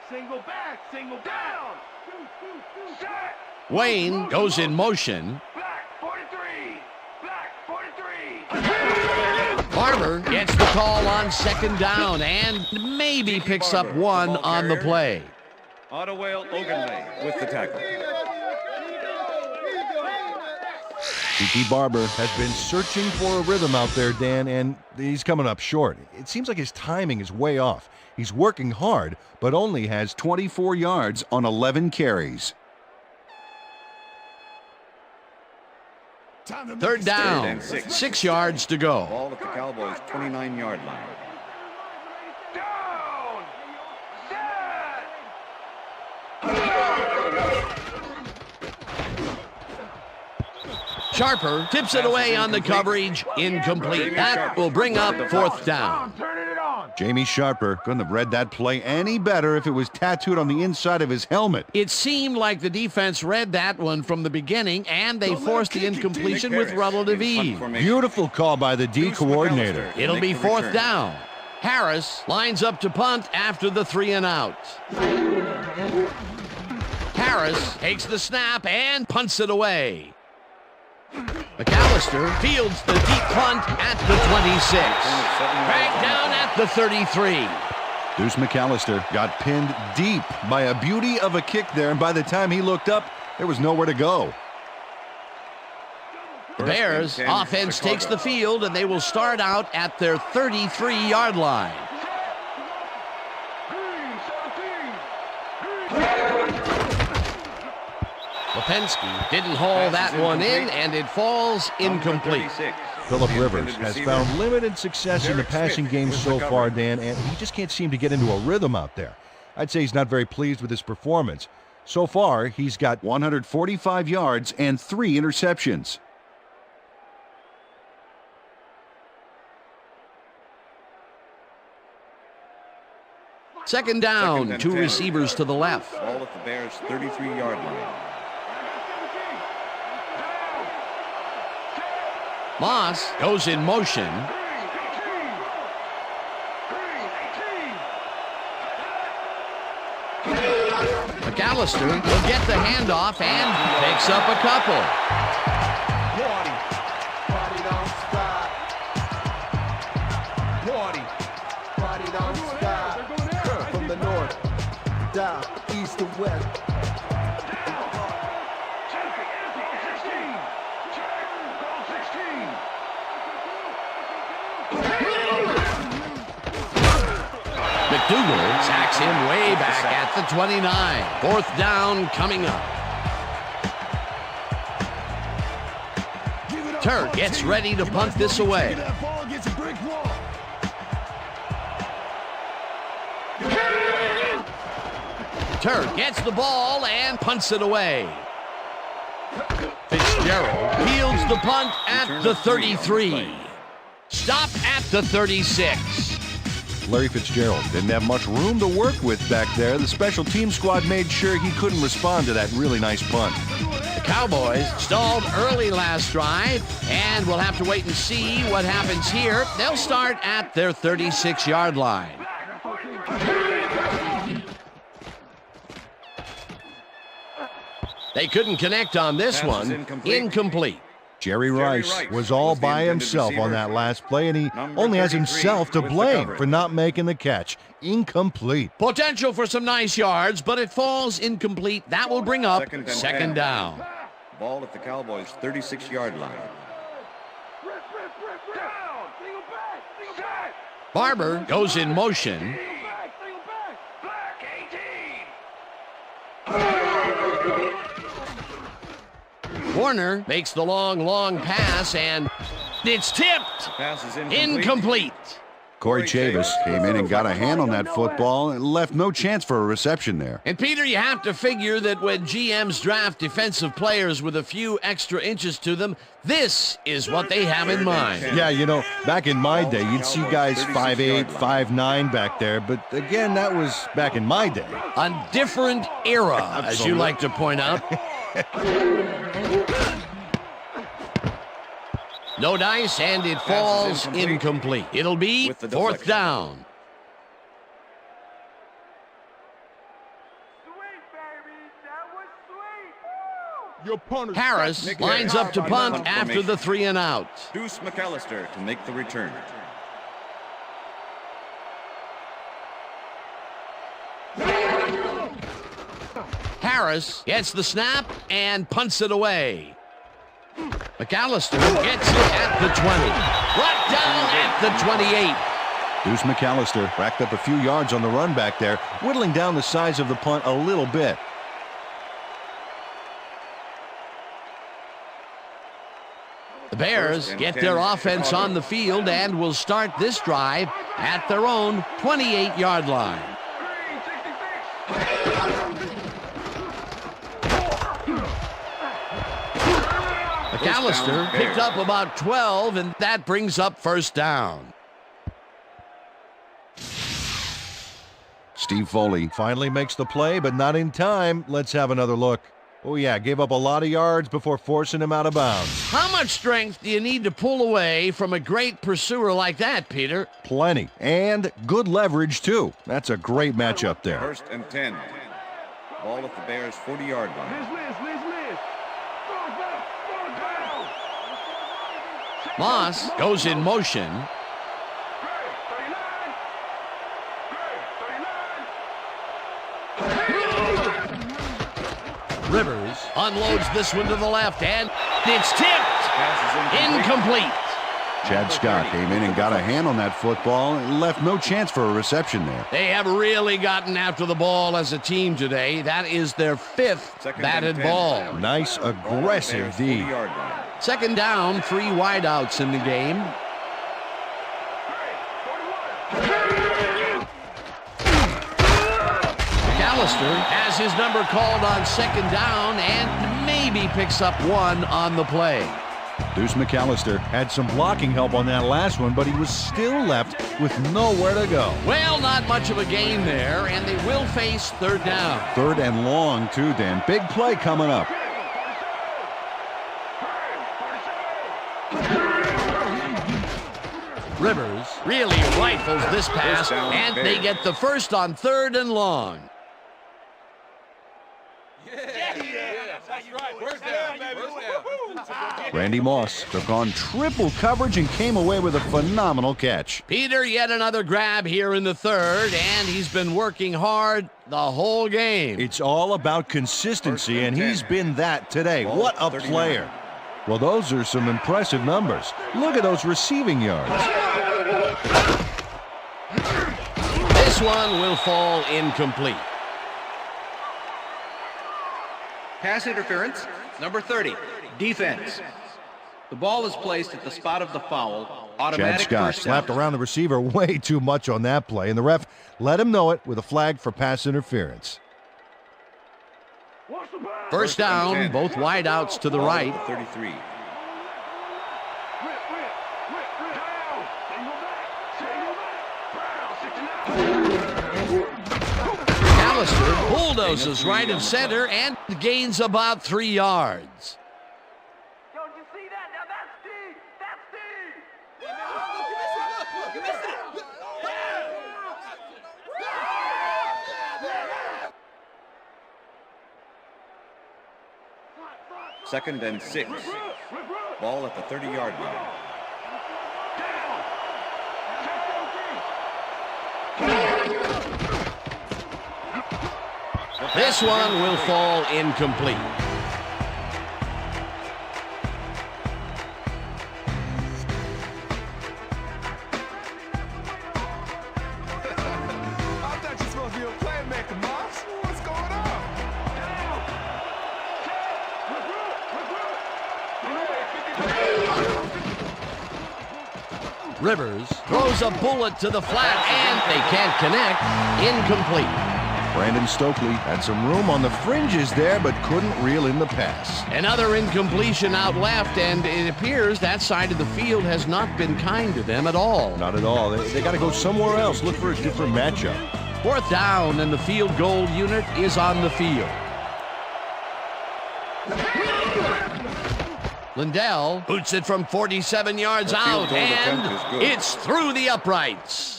Single back, single down. Set. Wayne goes in motion. Black 43. Black 43. Barber gets the call on second down and maybe picks up one on the play. Ottawale Ogunleye with the tackle. Tiki Barber has been searching for a rhythm out there, Dan, and he's coming up short. It seems like his timing is way off. He's working hard, but only has 24 yards on 11 carries. Third down, 6 yards to go. Ball at the Cowboys' 29-yard line. Down. Set. Sharper tips it away on the coverage. Incomplete. That will bring up fourth down. Turning it on. Jamie Sharper couldn't have read that play any better if it was tattooed on the inside of his helmet. It seemed like the defense read that one from the beginning, and they forced the incompletion with relative ease. Beautiful call by the D coordinator. It'll be fourth down. Harris lines up to punt after the 3 and out. Harris takes the snap and punts it away. McAllister fields the deep punt at the 26. Dragged down at the 33. Deuce McAllister got pinned deep by a beauty of a kick there, and by the time he looked up, there was nowhere to go. The Bears offense takes the field, and they will start out at their 33-yard line. Lipinski didn't haul that one in, and it falls incomplete. Phillip Rivers has found limited success in the passing game so far, Dan, and he just can't seem to get into a rhythm out there. I'd say he's not very pleased with his performance. So far, he's got 145 yards and 3 interceptions. Second down, 2 receivers to the left. Ball at the Bears' 33-yard line. Moss goes in motion. McAllister will get the handoff and picks up a couple. Party. Party don't stop. Party. Party don't stop. From the north, down, east to west. McDougal sacks him way back at the 29. 4th down coming up. Turk gets ready to punt this away. Turk gets the ball and punts it away. Fitzgerald fields the punt at the 33. Stop at the 36. Larry Fitzgerald didn't have much room to work with back there. The special team squad made sure he couldn't respond to that really nice punt. The Cowboys stalled early last drive, and we'll have to wait and see what happens here. They'll start at their 36-yard line. They couldn't connect on this one. Incomplete. Jerry Rice was all by himself on that last play, and he only has himself to blame for not making the catch. Incomplete. Potential for some nice yards, but it falls incomplete. That will bring up second down. Ball at the Cowboys' 36-yard line. Barber goes in motion. Warner makes the long pass, and it's tipped. Pass is Incomplete. Corey Chavis came in and got a hand on that football and left no chance for a reception there. And Peter, you have to figure that when GMs draft defensive players with a few extra inches to them, this is what they have in mind. Yeah, you know, back in my day, you'd see guys 5'8", 5'9" back there, but again, that was back in my day. A different era, as you like to point out. No dice, and it falls incomplete. It'll be 4th down. Harris lines up to punt after the 3 and out. Deuce McAllister to make the return. Harris gets the snap and punts it away. McAllister gets it at the 20. Brought down at the 28. Deuce McAllister racked up a few yards on the run back there, whittling down the size of the punt a little bit. The Bears get their offense on the field and will start this drive at their own 28-yard line. McAllister picked up about 12, and that brings up 1st down. Steve Foley finally makes the play, but not in time. Let's have another look. Oh yeah, gave up a lot of yards before forcing him out of bounds. How much strength do you need to pull away from a great pursuer like that, Peter? Plenty, and good leverage too. That's a great matchup there. 1st and 10. Ball at the Bears' 40-yard line. Moss goes in motion. Rivers unloads this one to the left, and it's tipped. Incomplete. Chad Scott came in and got a hand on that football and left no chance for a reception there. They have really gotten after the ball as a team today. That is their 5th batted ball. Nice, aggressive D. 2nd down, 3 wideouts in the game. McAllister has his number called on 2nd down and maybe picks up 1 on the play. Deuce McAllister had some blocking help on that last one, but he was still left with nowhere to go. Well, not much of a gain there, and they will face 3rd down. 3rd and long, too, Dan. Big play coming up. Rivers really rifles this pass, and they get the 1st on 3rd and long. Randy Moss took on triple coverage and came away with a phenomenal catch. Peter, yet another grab here in the third, and he's been working hard the whole game. It's all about consistency, and he's been that today. What a player. Well, those are some impressive numbers. Look at those receiving yards. This one will fall incomplete. Pass interference, number 30, defense. The ball is placed at the spot of the foul. Chad Automatic Scott first slapped down. around the receiver way too much on that play, and the ref let him know it with a flag for pass interference. First down, both wideouts to the right. 33. McAllister bulldozes right of center and gains about 3 yards. Yo, you see that? Now that's deep. That's deep. Second and 6. Ball at the 30-yard line. This one will fall incomplete. I thought you were supposed to be a playmaker, Moss. What's going on? Rivers throws a bullet to the flat, and they can't connect. Incomplete. Brandon Stokely had some room on the fringes there, but couldn't reel in the pass. Another incompletion out left, and it appears that side of the field has not been kind to them at all. Not at all. They got to go somewhere else, look for a different matchup. Fourth down, and the field goal unit is on the field. Lindell boots it from 47 yards out, and it's through the uprights.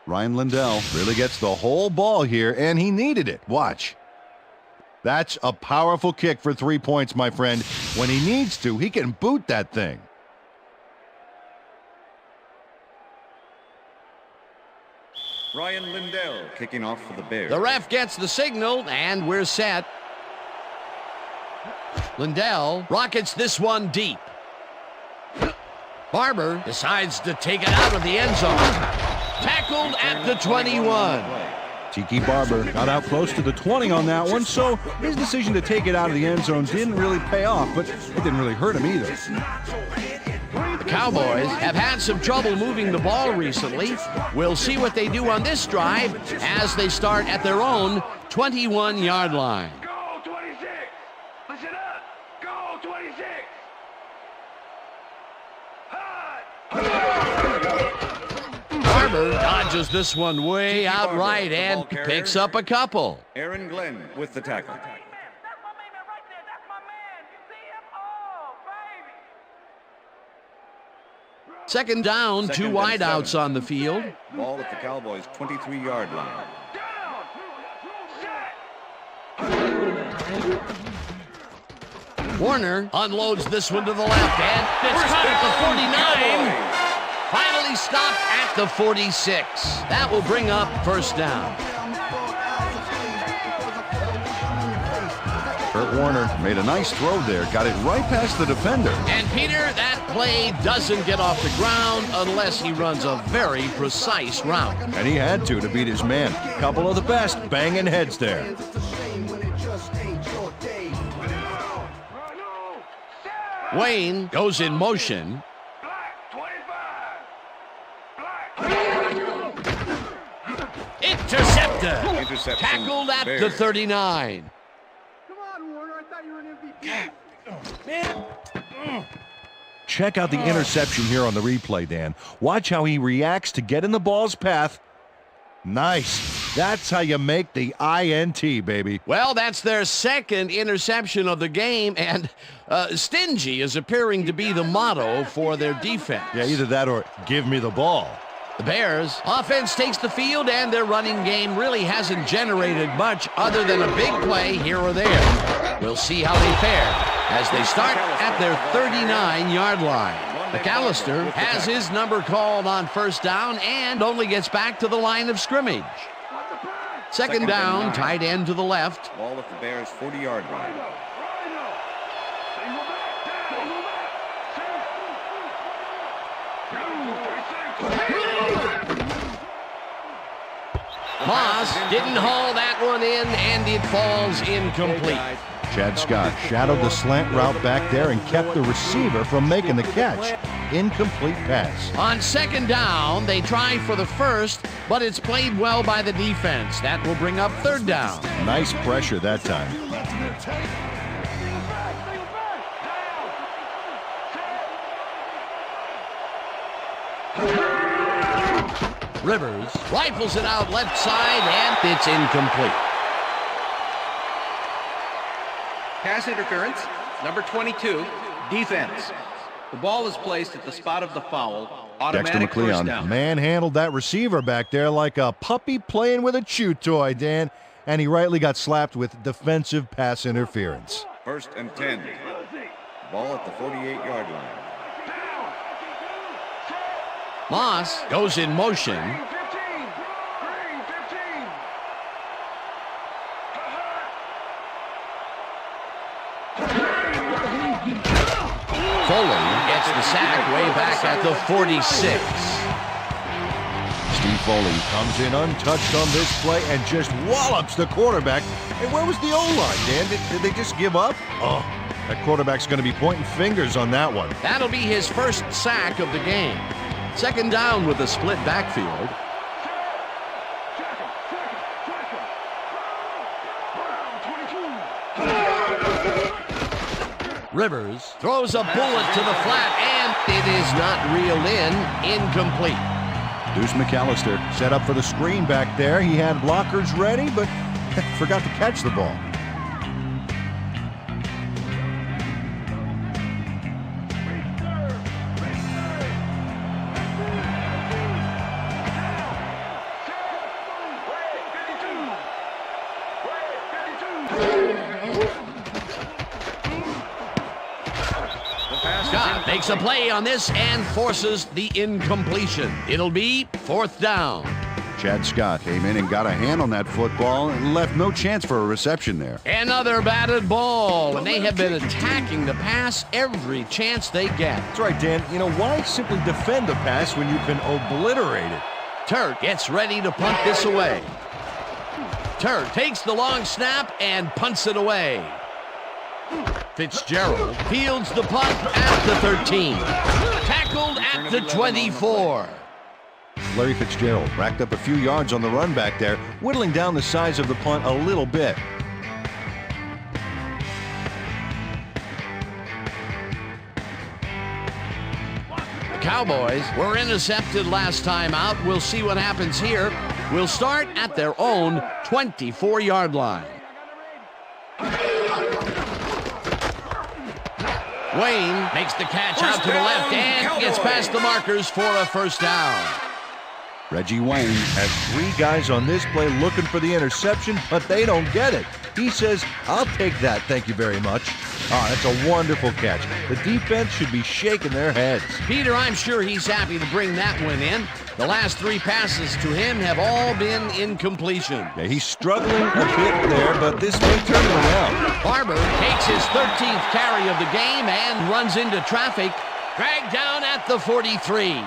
Ryan Lindell really gets the whole ball here, and he needed it. Watch. That's a powerful kick for 3 points, my friend. When he needs to, he can boot that thing. Ryan Lindell kicking off for the Bears. The ref gets the signal, and we're set. Lindell rockets this one deep. Barber decides to take it out of the end zone. Tackled at the 21. Tiki Barber got out close to the 20 on that one, so his decision to take it out of the end zone didn't really pay off, but it didn't really hurt him either. The Cowboys have had some trouble moving the ball recently. We'll see what they do on this drive as they start at their own 21-yard line. Go 26. Listen up. Go 26. Barber dodges this one way out right and picks up a couple. Aaron Glenn with the tackle. That's my man right there. That's my man. You see him? Oh, baby. Second down, Second two and wideouts 7. on the field. Ball at the Cowboys' 23-yard line. Warner unloads this one to the left, and it's caught at the 49. Finally stopped at the 46. That will bring up first down. Kurt Warner made a nice throw there, got it right past the defender. And Peter, that play doesn't get off the ground unless he runs a very precise route. And he had to beat his man. Couple of the best banging heads there. Wayne goes in motion. Intercepted. Interception. Tackled at the Bears. 39. Come on, Warner. I thought you were an MVP. Check out the interception here on the replay, Dan. Watch how he reacts to get in the ball's path. Nice. That's how you make the INT, baby. Well, that's their second interception of the game, and stingy is appearing to be the motto for their defense. Yeah, either that or give me the ball. The Bears offense takes the field, and their running game really hasn't generated much other than a big play here or there. We'll see how they fare. as they start at their 39-yard line. McAllister has his number called on first down and only gets back to the line of scrimmage. Second down, tight end to the left. Ball at the Bears' 40-yard line. Moss didn't haul that one in, and it falls incomplete. Chad Scott shadowed the slant route back there and kept the receiver from making the catch. Incomplete pass. On second down, they try for the first, but it's played well by the defense. That will bring up third down. Nice pressure that time. Rivers rifles it out left side, and it's incomplete. Pass interference, number 22, defense. The ball is placed at the spot of the foul. Dexter Automatic first McLeon down. manhandled that receiver back there like a puppy playing with a chew toy, Dan. And he rightly got slapped with defensive pass interference. 1st and 10. Ball at the 48-yard line. Moss goes in motion. Foley gets the sack way back at the 46. Steve Foley comes in untouched on this play and just wallops the quarterback. Hey, where was the O-line, Dan? Did they just give up? Oh, that quarterback's going to be pointing fingers on that one. That'll be his first sack of the game. Second down with a split backfield. Rivers throws a bullet to the flat, and it is not reeled in. Incomplete. Deuce McAllister set up for the screen back there. He had blockers ready, but forgot to catch the ball. Scott makes a play on this and forces the incompletion. It'll be fourth down. Chad Scott came in and got a hand on that football and left no chance for a reception there. Another batted ball, and they have been attacking the pass every chance they get. That's right, Dan. You know, why simply defend the pass when you can obliterate it? Turk gets ready to punt this away. Turk takes the long snap and punts it away. Fitzgerald fields the punt at the 13. Tackled at the 24. Larry Fitzgerald racked up a few yards on the run back there, whittling down the size of the punt a little bit. The Cowboys were intercepted last time out. We'll see what happens here. We'll start at their own 24-yard line. Wayne makes the catch out to the left and gets past the markers for a first down. Reggie Wayne has three guys on this play looking for the interception, but they don't get it. He says, "I'll take that, thank you very much." Oh, that's a wonderful catch. The defense should be shaking their heads. Peter, I'm sure he's happy to bring that one in. The last three passes to him have all been incompletion. Yeah, he's struggling a bit there, but this may turn it around. Barber takes his 13th carry of the game and runs into traffic, dragged down at the 43.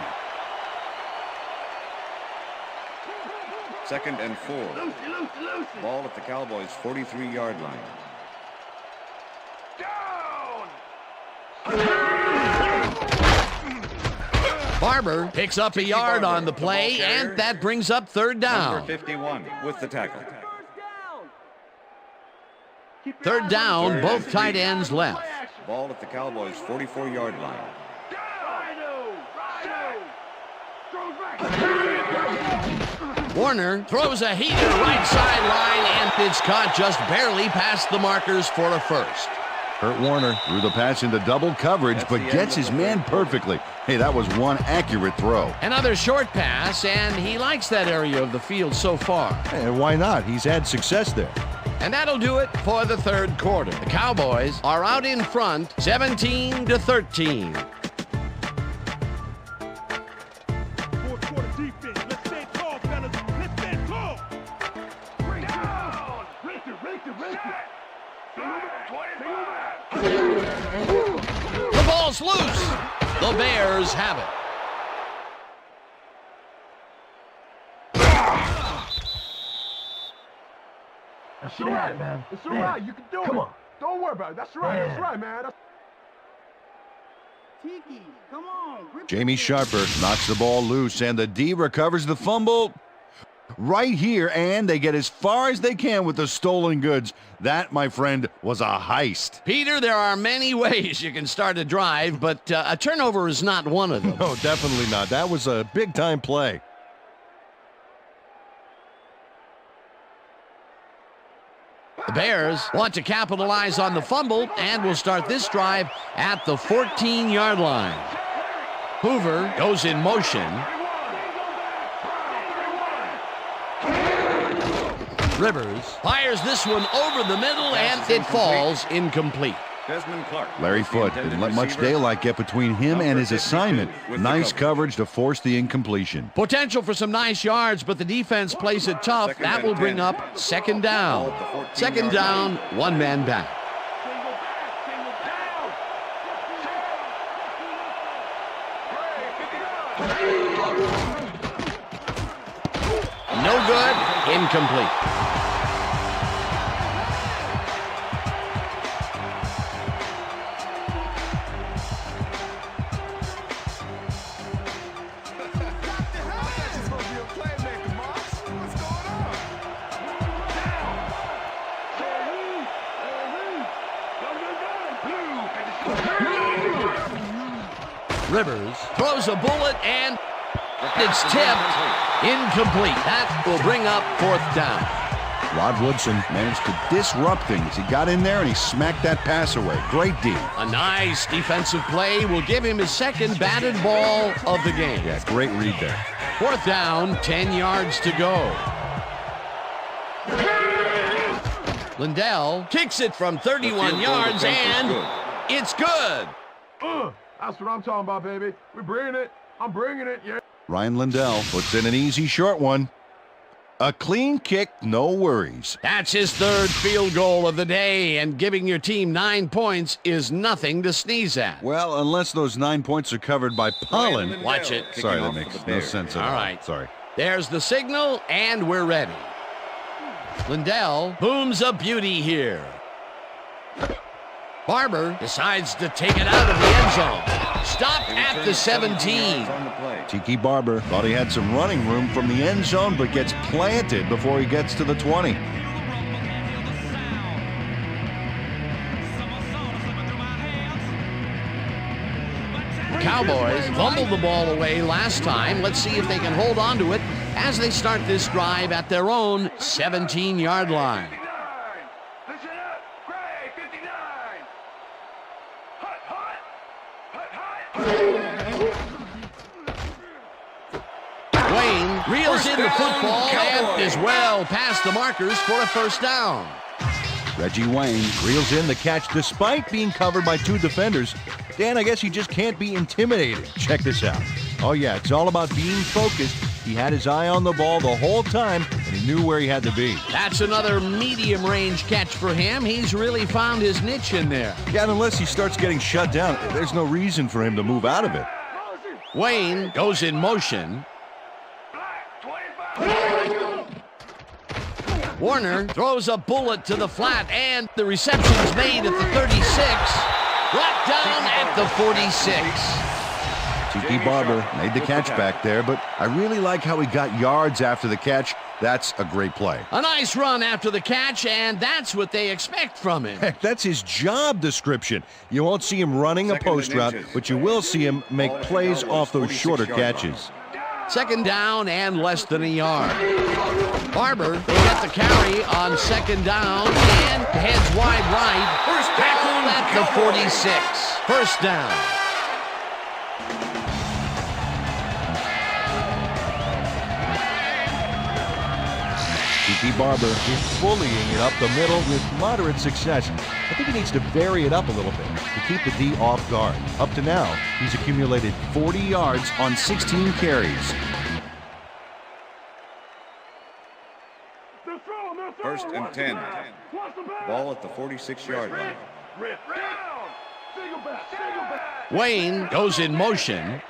2nd and 4. Ball at the Cowboys' 43-yard line. Barber picks up a yard on the play, and that brings up third down. Number 51 with the tackle. Third down, both tight ends left. Ball at the Cowboys' 44-yard line. Warner throws a heater right sideline, and it's caught just barely past the markers for a first. Kurt Warner threw the pass into double coverage, but gets his man perfectly. Hey, that was one accurate throw. Another short pass, and he likes that area of the field so far. And why not? He's had success there. And that'll do it for the third quarter. The Cowboys are out in front, 17-13. Fourth quarter defense. Let's stand tall, fellas. Let's stand tall. Bring it down. Race it. The ball's loose. The Bears have it. That's all right, man. It's all right. You can do it. Come on. Don't worry about it. That's right. That's right, man. Tiki, come on. Jamie Sharper knocks the ball loose, and the D recovers the fumble right here, and they get as far as they can with the stolen goods. That, my friend, was a heist. Peter, there are many ways you can start a drive, but a turnover is not one of them. No, definitely not. That was a big-time play. The Bears want to capitalize on the fumble and will start this drive at the 14-yard line. Hoover goes in motion. Rivers fires this one over the middle, and it falls incomplete. Desmond Clark. Larry Foote didn't let much daylight get between him and his assignment. Nice coverage to force the incompletion. Potential for some nice yards, but the defense plays it tough. That will bring up second down. Second down, one man back. No good, incomplete. Rivers throws a bullet, and it's tipped. Incomplete. That will bring up fourth down. Rod Woodson managed to disrupt things. He got in there and he smacked that pass away. Great D. A nice defensive play will give him his second batted ball of the game. Yeah, great read there. Fourth down, 10 yards to go. Lindell kicks it from 31 yards, and it's good. That's what I'm talking about, baby. We're bringing it. I'm bringing it, yeah. Ryan Lindell puts in an easy short one. A clean kick, no worries. That's his third field goal of the day, and giving your team 9 points is nothing to sneeze at. Well, unless those 9 points are covered by pollen. Watch it. Sorry, that makes no sense at all. All right. Sorry. There's the signal, and we're ready. Lindell booms a beauty here. Barber decides to take it out of the end zone. Stopped at the 17. Tiki Barber thought he had some running room from the end zone, but gets planted before he gets to the 20. The Cowboys fumbled the ball away last time. Let's see if they can hold on to it as they start this drive at their own 17-yard line. Wayne reels in the football and is well past the markers for a first down. Reggie Wayne reels in the catch despite being covered by 2 defenders. Dan, I guess he just can't be intimidated. Check this out. Oh, yeah, it's all about being focused. He had his eye on the ball the whole time, and he knew where he had to be. That's another medium-range catch for him. He's really found his niche in there. Yeah, and unless he starts getting shut down, there's no reason for him to move out of it. Wayne goes in motion. Warner throws a bullet to the flat, and the reception's made at the 36. Brought down at the 46. Tiki Barber made the catch back there, but I really like how he got yards after the catch. That's a great play. A nice run after the catch, and that's what they expect from him. Heck, that's his job description. You won't see him running a post route, but you will see him make plays off those shorter catches. Second down and less than a yard. Barber will get the carry on second down and heads wide right. First tackle at the 46. First down. Tiki Barber is bullying it up the middle with moderate success. I think he needs to vary it up a little bit to keep the D off guard. Up to now, he's accumulated 40 yards on 16 carries. First and 10. Ball at the 46-yard line. Wayne goes in motion.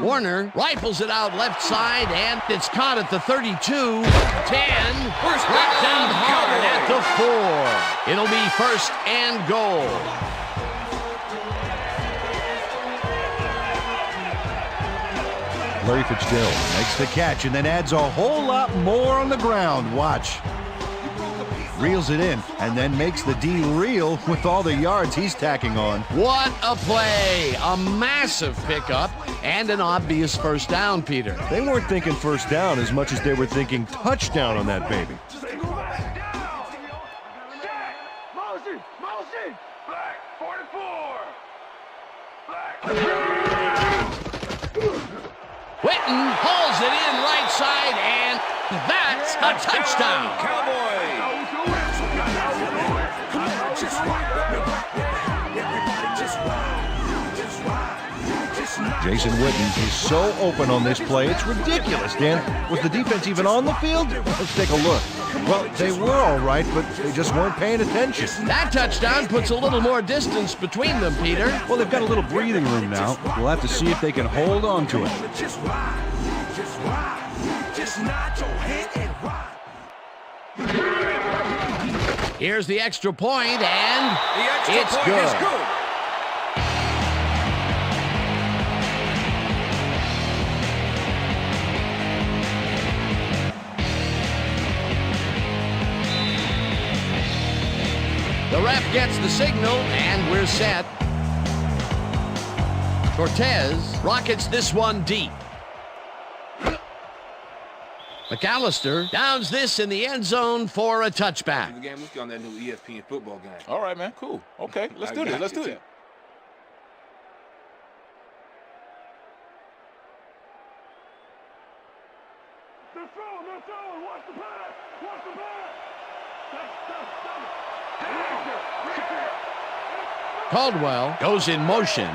Warner rifles it out left side, and it's caught at the 32, 10, brought down hard at the 4. It'll be first and goal. Larry Fitzgerald makes the catch and then adds a whole lot more on the ground. Watch. Reels it in and then makes the D reel with all the yards he's tacking on. What a play! A massive pickup and an obvious first down, Peter. They weren't thinking first down as much as they were thinking touchdown on that baby. Witten hauls it in right side, and that's a touchdown. Cowboys! Jason Witten is so open on this play, it's ridiculous, Dan. Was the defense even on the field? Let's take a look. Well, they were all right, but they just weren't paying attention. That touchdown puts a little more distance between them, Peter. Well, they've got a little breathing room now. We'll have to see if they can hold on to it. Here's the extra point, and it's Point good. is good. The ref gets the signal, and we're set. Cortez rockets this one deep. McAllister downs this in the end zone for a touchback. The game, let's get on that new ESPN football game. All right, man. Cool. Okay, let's do this. Let's do it. Watch the pass. Watch the pass. Caldwell goes in motion.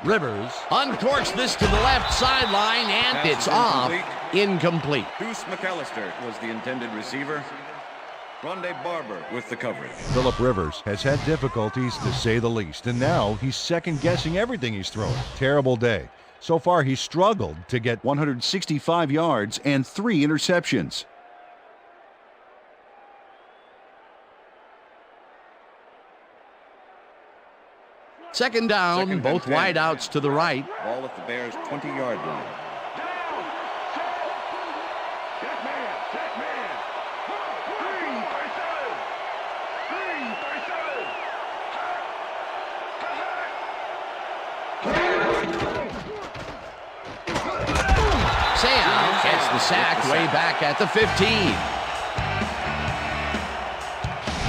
Rivers uncorks this to the left sideline, and Pass it's is off. incomplete. Incomplete. Deuce McAllister was the intended receiver. Rondé Barber with the coverage. Phillip Rivers has had difficulties, to say the least, and now he's second-guessing everything he's throwing. Terrible day. So far, he's struggled to get 165 yards and 3 interceptions. Second down, Second and both 10. wideouts to the right. Ball at the Bears' 20-yard line. Sayal gets the sack way back at the 15.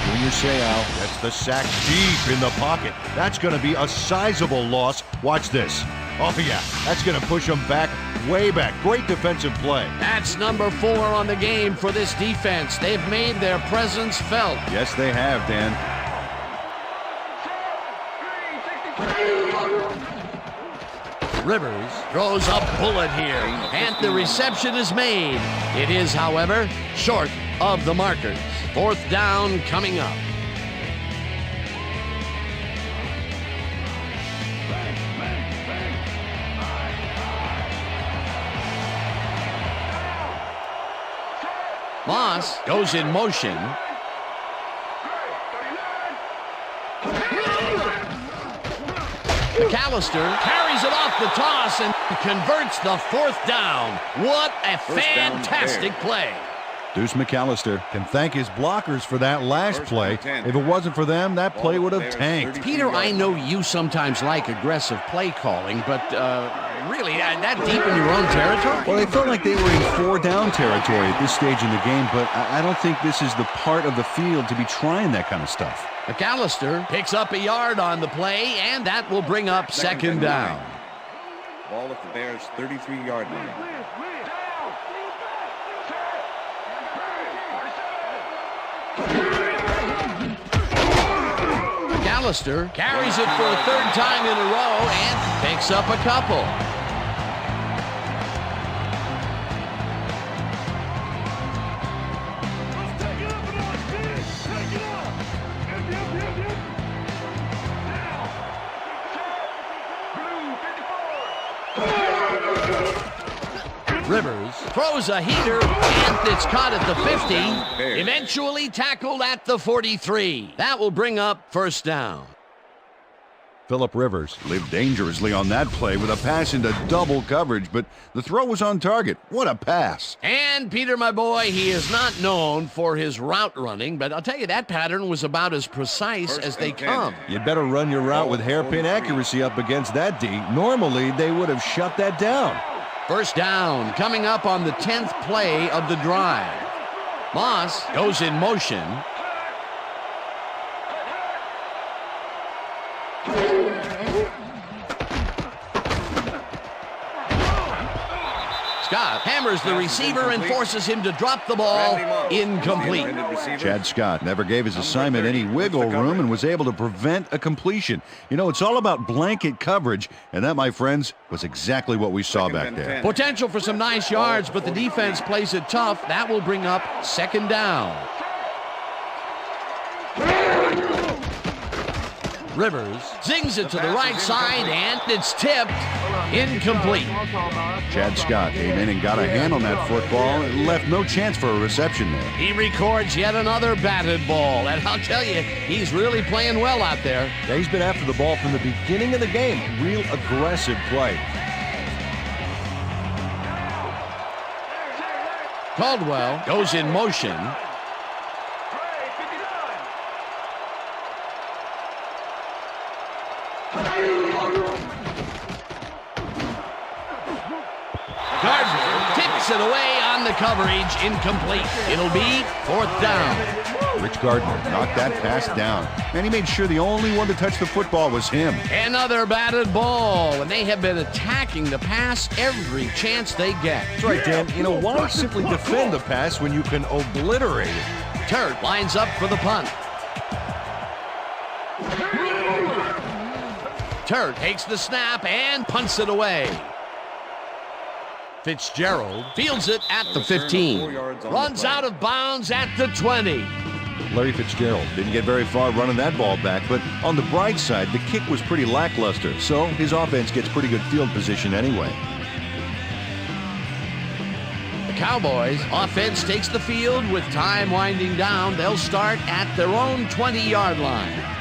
Junior Seau gets the sack deep in the pocket. That's going to be a sizable loss. Watch this. Oh, yeah, that's going to push him back, way back. Great defensive play. That's number 4 on the game for this defense. They've made their presence felt. Yes, they have, Dan. Rivers throws a bullet here, and the reception is made. It is, however, short of the markers. Fourth down coming up. Moss goes in motion. McAllister carries it off the toss and converts the fourth down. What a fantastic play. Deuce McAllister can thank his blockers for that last play. If it wasn't for them, that play would have tanked. Peter, I know you sometimes like aggressive play calling, but Really, that deep in your own territory? Well, they felt like they were in 4-down territory at this stage in the game, but I don't think this is the part of the field to be trying that kind of stuff. McAllister picks up a yard on the play, and that will bring up second down. Ball at the Bears' 33-yard line. McAllister carries it for a third time in a row and picks up a couple. Rivers throws a heater, and it's caught at the 50, eventually tackled at the 43. That will bring up first down. Phillip Rivers lived dangerously on that play with a pass into double coverage, but the throw was on target. What a pass. And Peter, my boy, he is not known for his route running, but I'll tell you, that pattern was about as precise as they come. You'd better run your route with hairpin accuracy up against that D. Normally, they would have shut that down. First down coming up on the 10th play of the drive. Moss goes in motion. Scott hammers the receiver and forces him to drop the ball. Incomplete. Chad Scott never gave his assignment any wiggle room and was able to prevent a completion. You know, it's all about blanket coverage, and that, my friends, was exactly what we saw back there. Potential for some nice yards, but the defense plays it tough. That will bring up second down. Rivers zings it to the right side, and it's tipped. Incomplete. Chad Scott came in and got a hand on that football and left no chance for a reception there. He records yet another batted ball, and I'll tell you, he's really playing well out there. Yeah, he's been after the ball from the beginning of the game. Real aggressive play. Caldwell goes in motion. Gardner tips it away on the coverage. Incomplete. It'll be fourth down. Rich Gardner knocked that pass down, and he made sure the only one to touch the football was him. Another batted ball, and they have been attacking the pass every chance they get. That's right, Dan. You know, why simply defend the pass when you can obliterate it? Turt lines up for the punt. Turt takes the snap and punts it away. Fitzgerald fields it at the 15. Runs out of bounds at the 20. Larry Fitzgerald didn't get very far running that ball back, but on the bright side, the kick was pretty lackluster, so his offense gets pretty good field position anyway. The Cowboys offense takes the field with time winding down. They'll start at their own 20-yard line.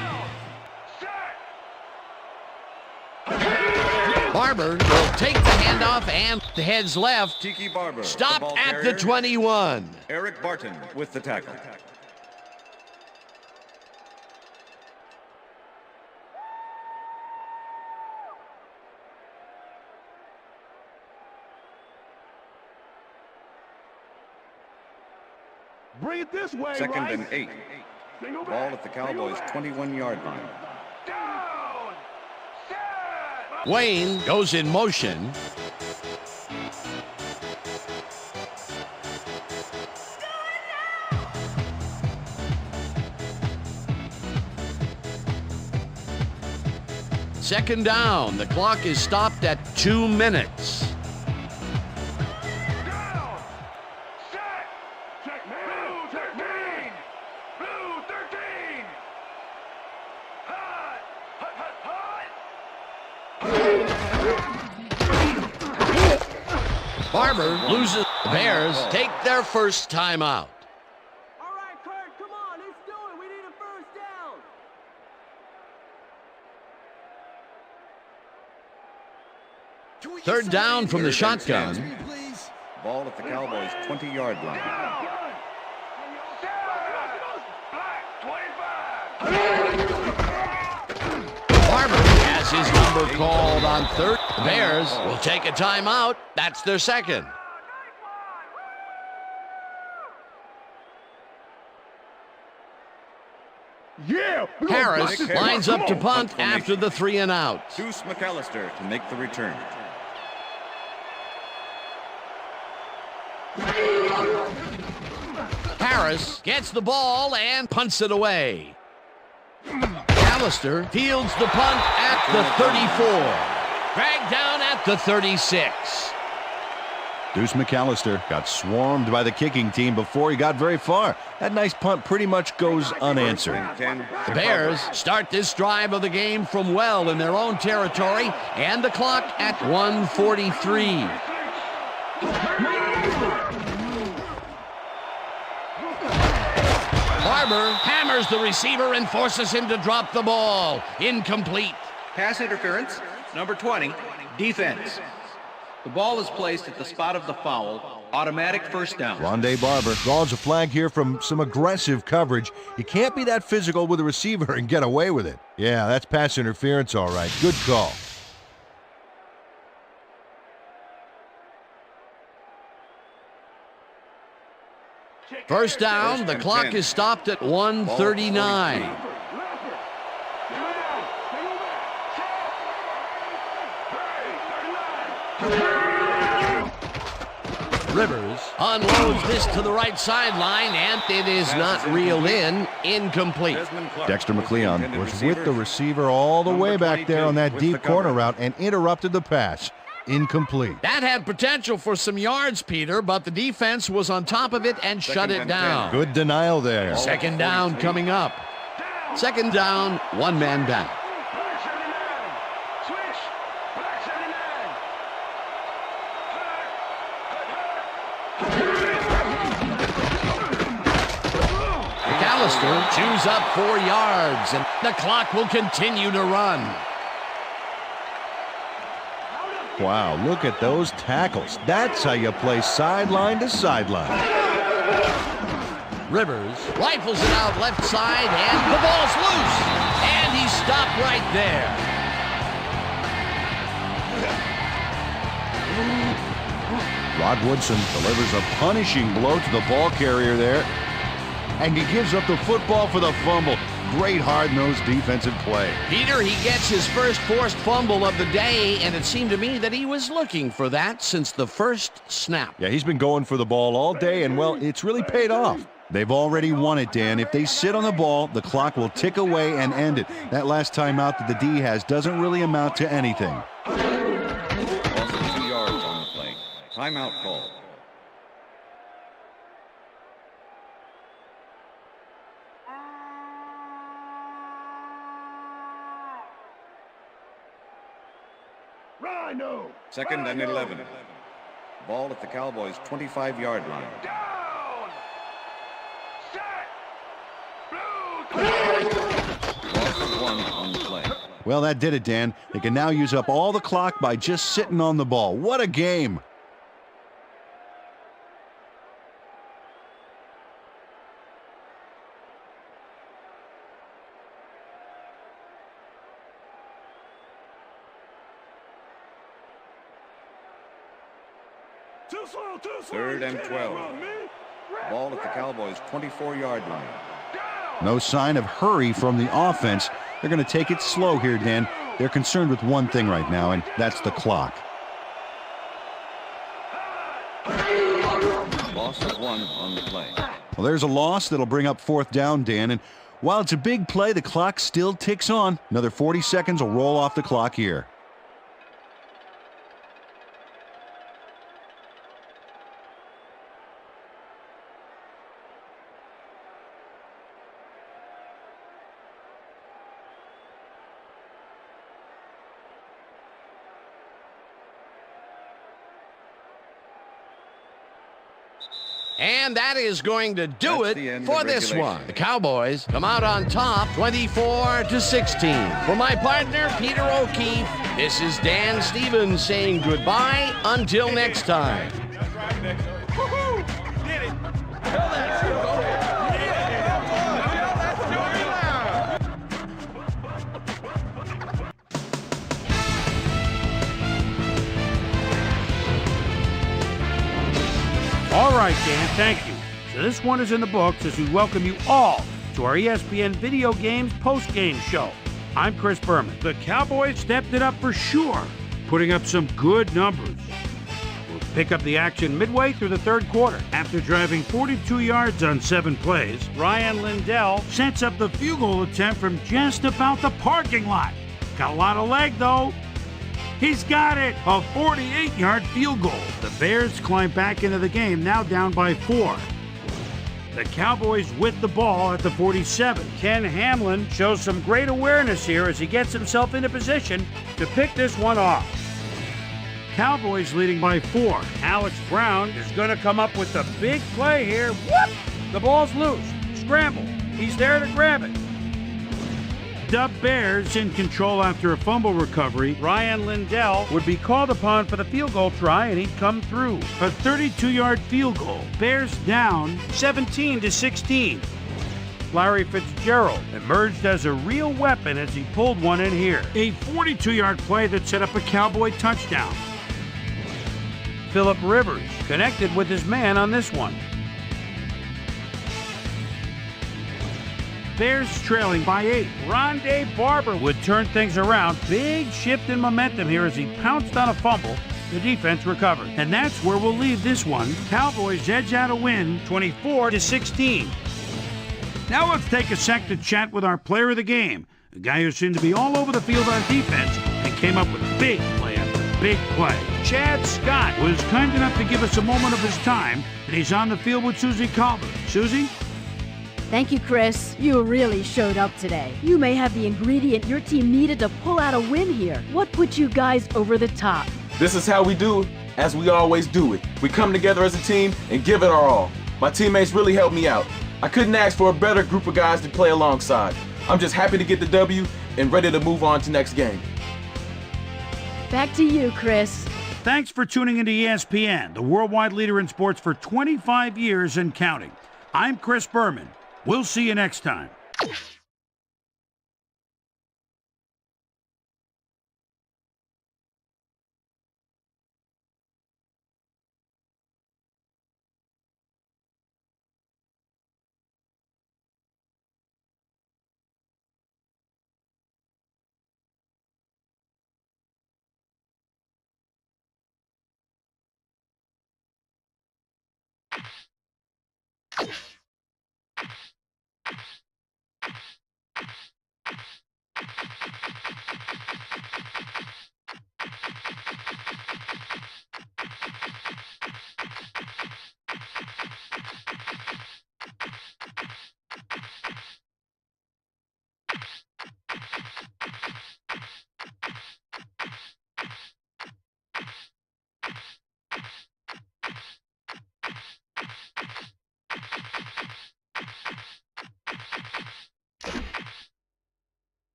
Barber will take the handoff and heads left. Tiki Barber. Stopped at the 21. Eric Barton with the tackle. Bring it this way, Second Rice. and 8. Ball at the Cowboys' 21-yard line. Wayne goes in motion. Second down. The clock is stopped at 2 minutes. Barber loses. The Bears take their first time out. All right, Kurt, come on, let's do it. We need a first down. Third down from the shotgun. Ball at the Cowboys' 20-yard line. Barber has has his number called on third. The Bears will take a timeout. That's their second. Yeah. Harris lines up to punt after the 3 and out. Deuce McAllister to make the return. Harris gets the ball and punts it away. McAllister fields the punt at the 34. Dragged down at the 36. Deuce McAllister got swarmed by the kicking team before he got very far. That nice punt pretty much goes unanswered. The Bears start this drive of the game from well in their own territory, and the clock at 1:43. Barber hammers the receiver and forces him to drop the ball. Incomplete. Pass interference, number 20, defense. The ball is placed at the spot of the foul. Automatic first down. Rondé Barber draws a flag here from some aggressive coverage. You can't be that physical with a receiver and get away with it. Yeah, that's pass interference, all right. Good call. First down, the clock is stopped at 1:39. Rivers unloads this to the right sideline, and it is not reeled in. Incomplete. Dexter McLeon was with the receiver all the way back there on that deep corner route and interrupted the pass. Incomplete. That had potential for some yards, Peter, but the defense was on top of it and shut it down. Good denial there. Second down coming up. Second down, one man back. McAllister chews up 4 yards, and the clock will continue to run. Wow, look at those tackles. That's how you play sideline to sideline. Rivers rifles it out left side, and the ball's loose. And he stopped right there. Rod Woodson delivers a punishing blow to the ball carrier there. And he gives up the football for the fumble. Great hard-nosed defensive play. Peter, he gets his first forced fumble of the day, and it seemed to me that he was looking for that since the first snap. Yeah, he's been going for the ball all day, and, well, it's really paid off. They've already won it, Dan. If they sit on the ball, the clock will tick away and end it. That last timeout that the D has doesn't really amount to anything. Also 2 yards on the play. Timeout call. Rhino. Second and 11. Ball at the Cowboys' 25-yard line. Down. Set. Loss of 1 on the play. Well, that did it, Dan. They can now use up all the clock by just sitting on the ball. What a game. Too slow. Third and 12. Ball at the Cowboys' 24-yard line. No sign of hurry from the offense. They're going to take it slow here, Dan. They're concerned with one thing right now, and that's the clock. Loss of 1 on the play. Well, there's a loss that'll bring up fourth down, Dan, and while it's a big play, the clock still ticks on. Another 40 seconds will roll off the clock here. And that is going to do That's the it end for of this regulation. one. The Cowboys come out on top 24-16. For my partner, Peter O'Keefe, this is Dan Stevens saying goodbye until next time. That's right, Dexter. Woohoo! Get it. Tell that shit. Tell that story loud. All right, Dan, thank you. So this one is in the books as we welcome you all to our ESPN Video Games post-game show. I'm Chris Berman. The Cowboys stepped it up for sure, putting up some good numbers. We'll pick up the action midway through the third quarter. After driving 42 yards on 7 plays, Ryan Lindell sets up the field goal attempt from just about the parking lot. Got a lot of leg, though. He's got it! A 48-yard field goal. The Bears climb back into the game, now down by 4. The Cowboys with the ball at the 47. Ken Hamlin shows some great awareness here as he gets himself into position to pick this one off. Cowboys leading by 4. Alex Brown is going to come up with the big play here. Whoop! The ball's loose. Scramble. He's there to grab it. The Bears in control after a fumble recovery. Ryan Lindell would be called upon for the field goal try, and he'd come through. A 32-yard field goal. Bears down 17-16. Larry Fitzgerald emerged as a real weapon as he pulled one in here. A 42-yard play that set up a Cowboy touchdown. Phillip Rivers connected with his man on this one. Bears trailing by 8. Rondé Barber would turn things around. Big shift in momentum here as he pounced on a fumble. The defense recovered. And that's where we'll leave this one. Cowboys edge out a win, 24-16. Now let's take a sec to chat with our player of the game, a guy who seemed to be all over the field on defense and came up with big play after big play. Chad Scott was kind enough to give us a moment of his time, and he's on the field with Susie Calvert. Susie? Thank you, Chris. You really showed up today. You may have the ingredient your team needed to pull out a win here. What put you guys over the top? This is how we do it, as we always do it. We come together as a team and give it our all. My teammates really helped me out. I couldn't ask for a better group of guys to play alongside. I'm just happy to get the W and ready to move on to next game. Back to you, Chris. Thanks for tuning into ESPN, the worldwide leader in sports for 25 years and counting. I'm Chris Berman. We'll see you next time.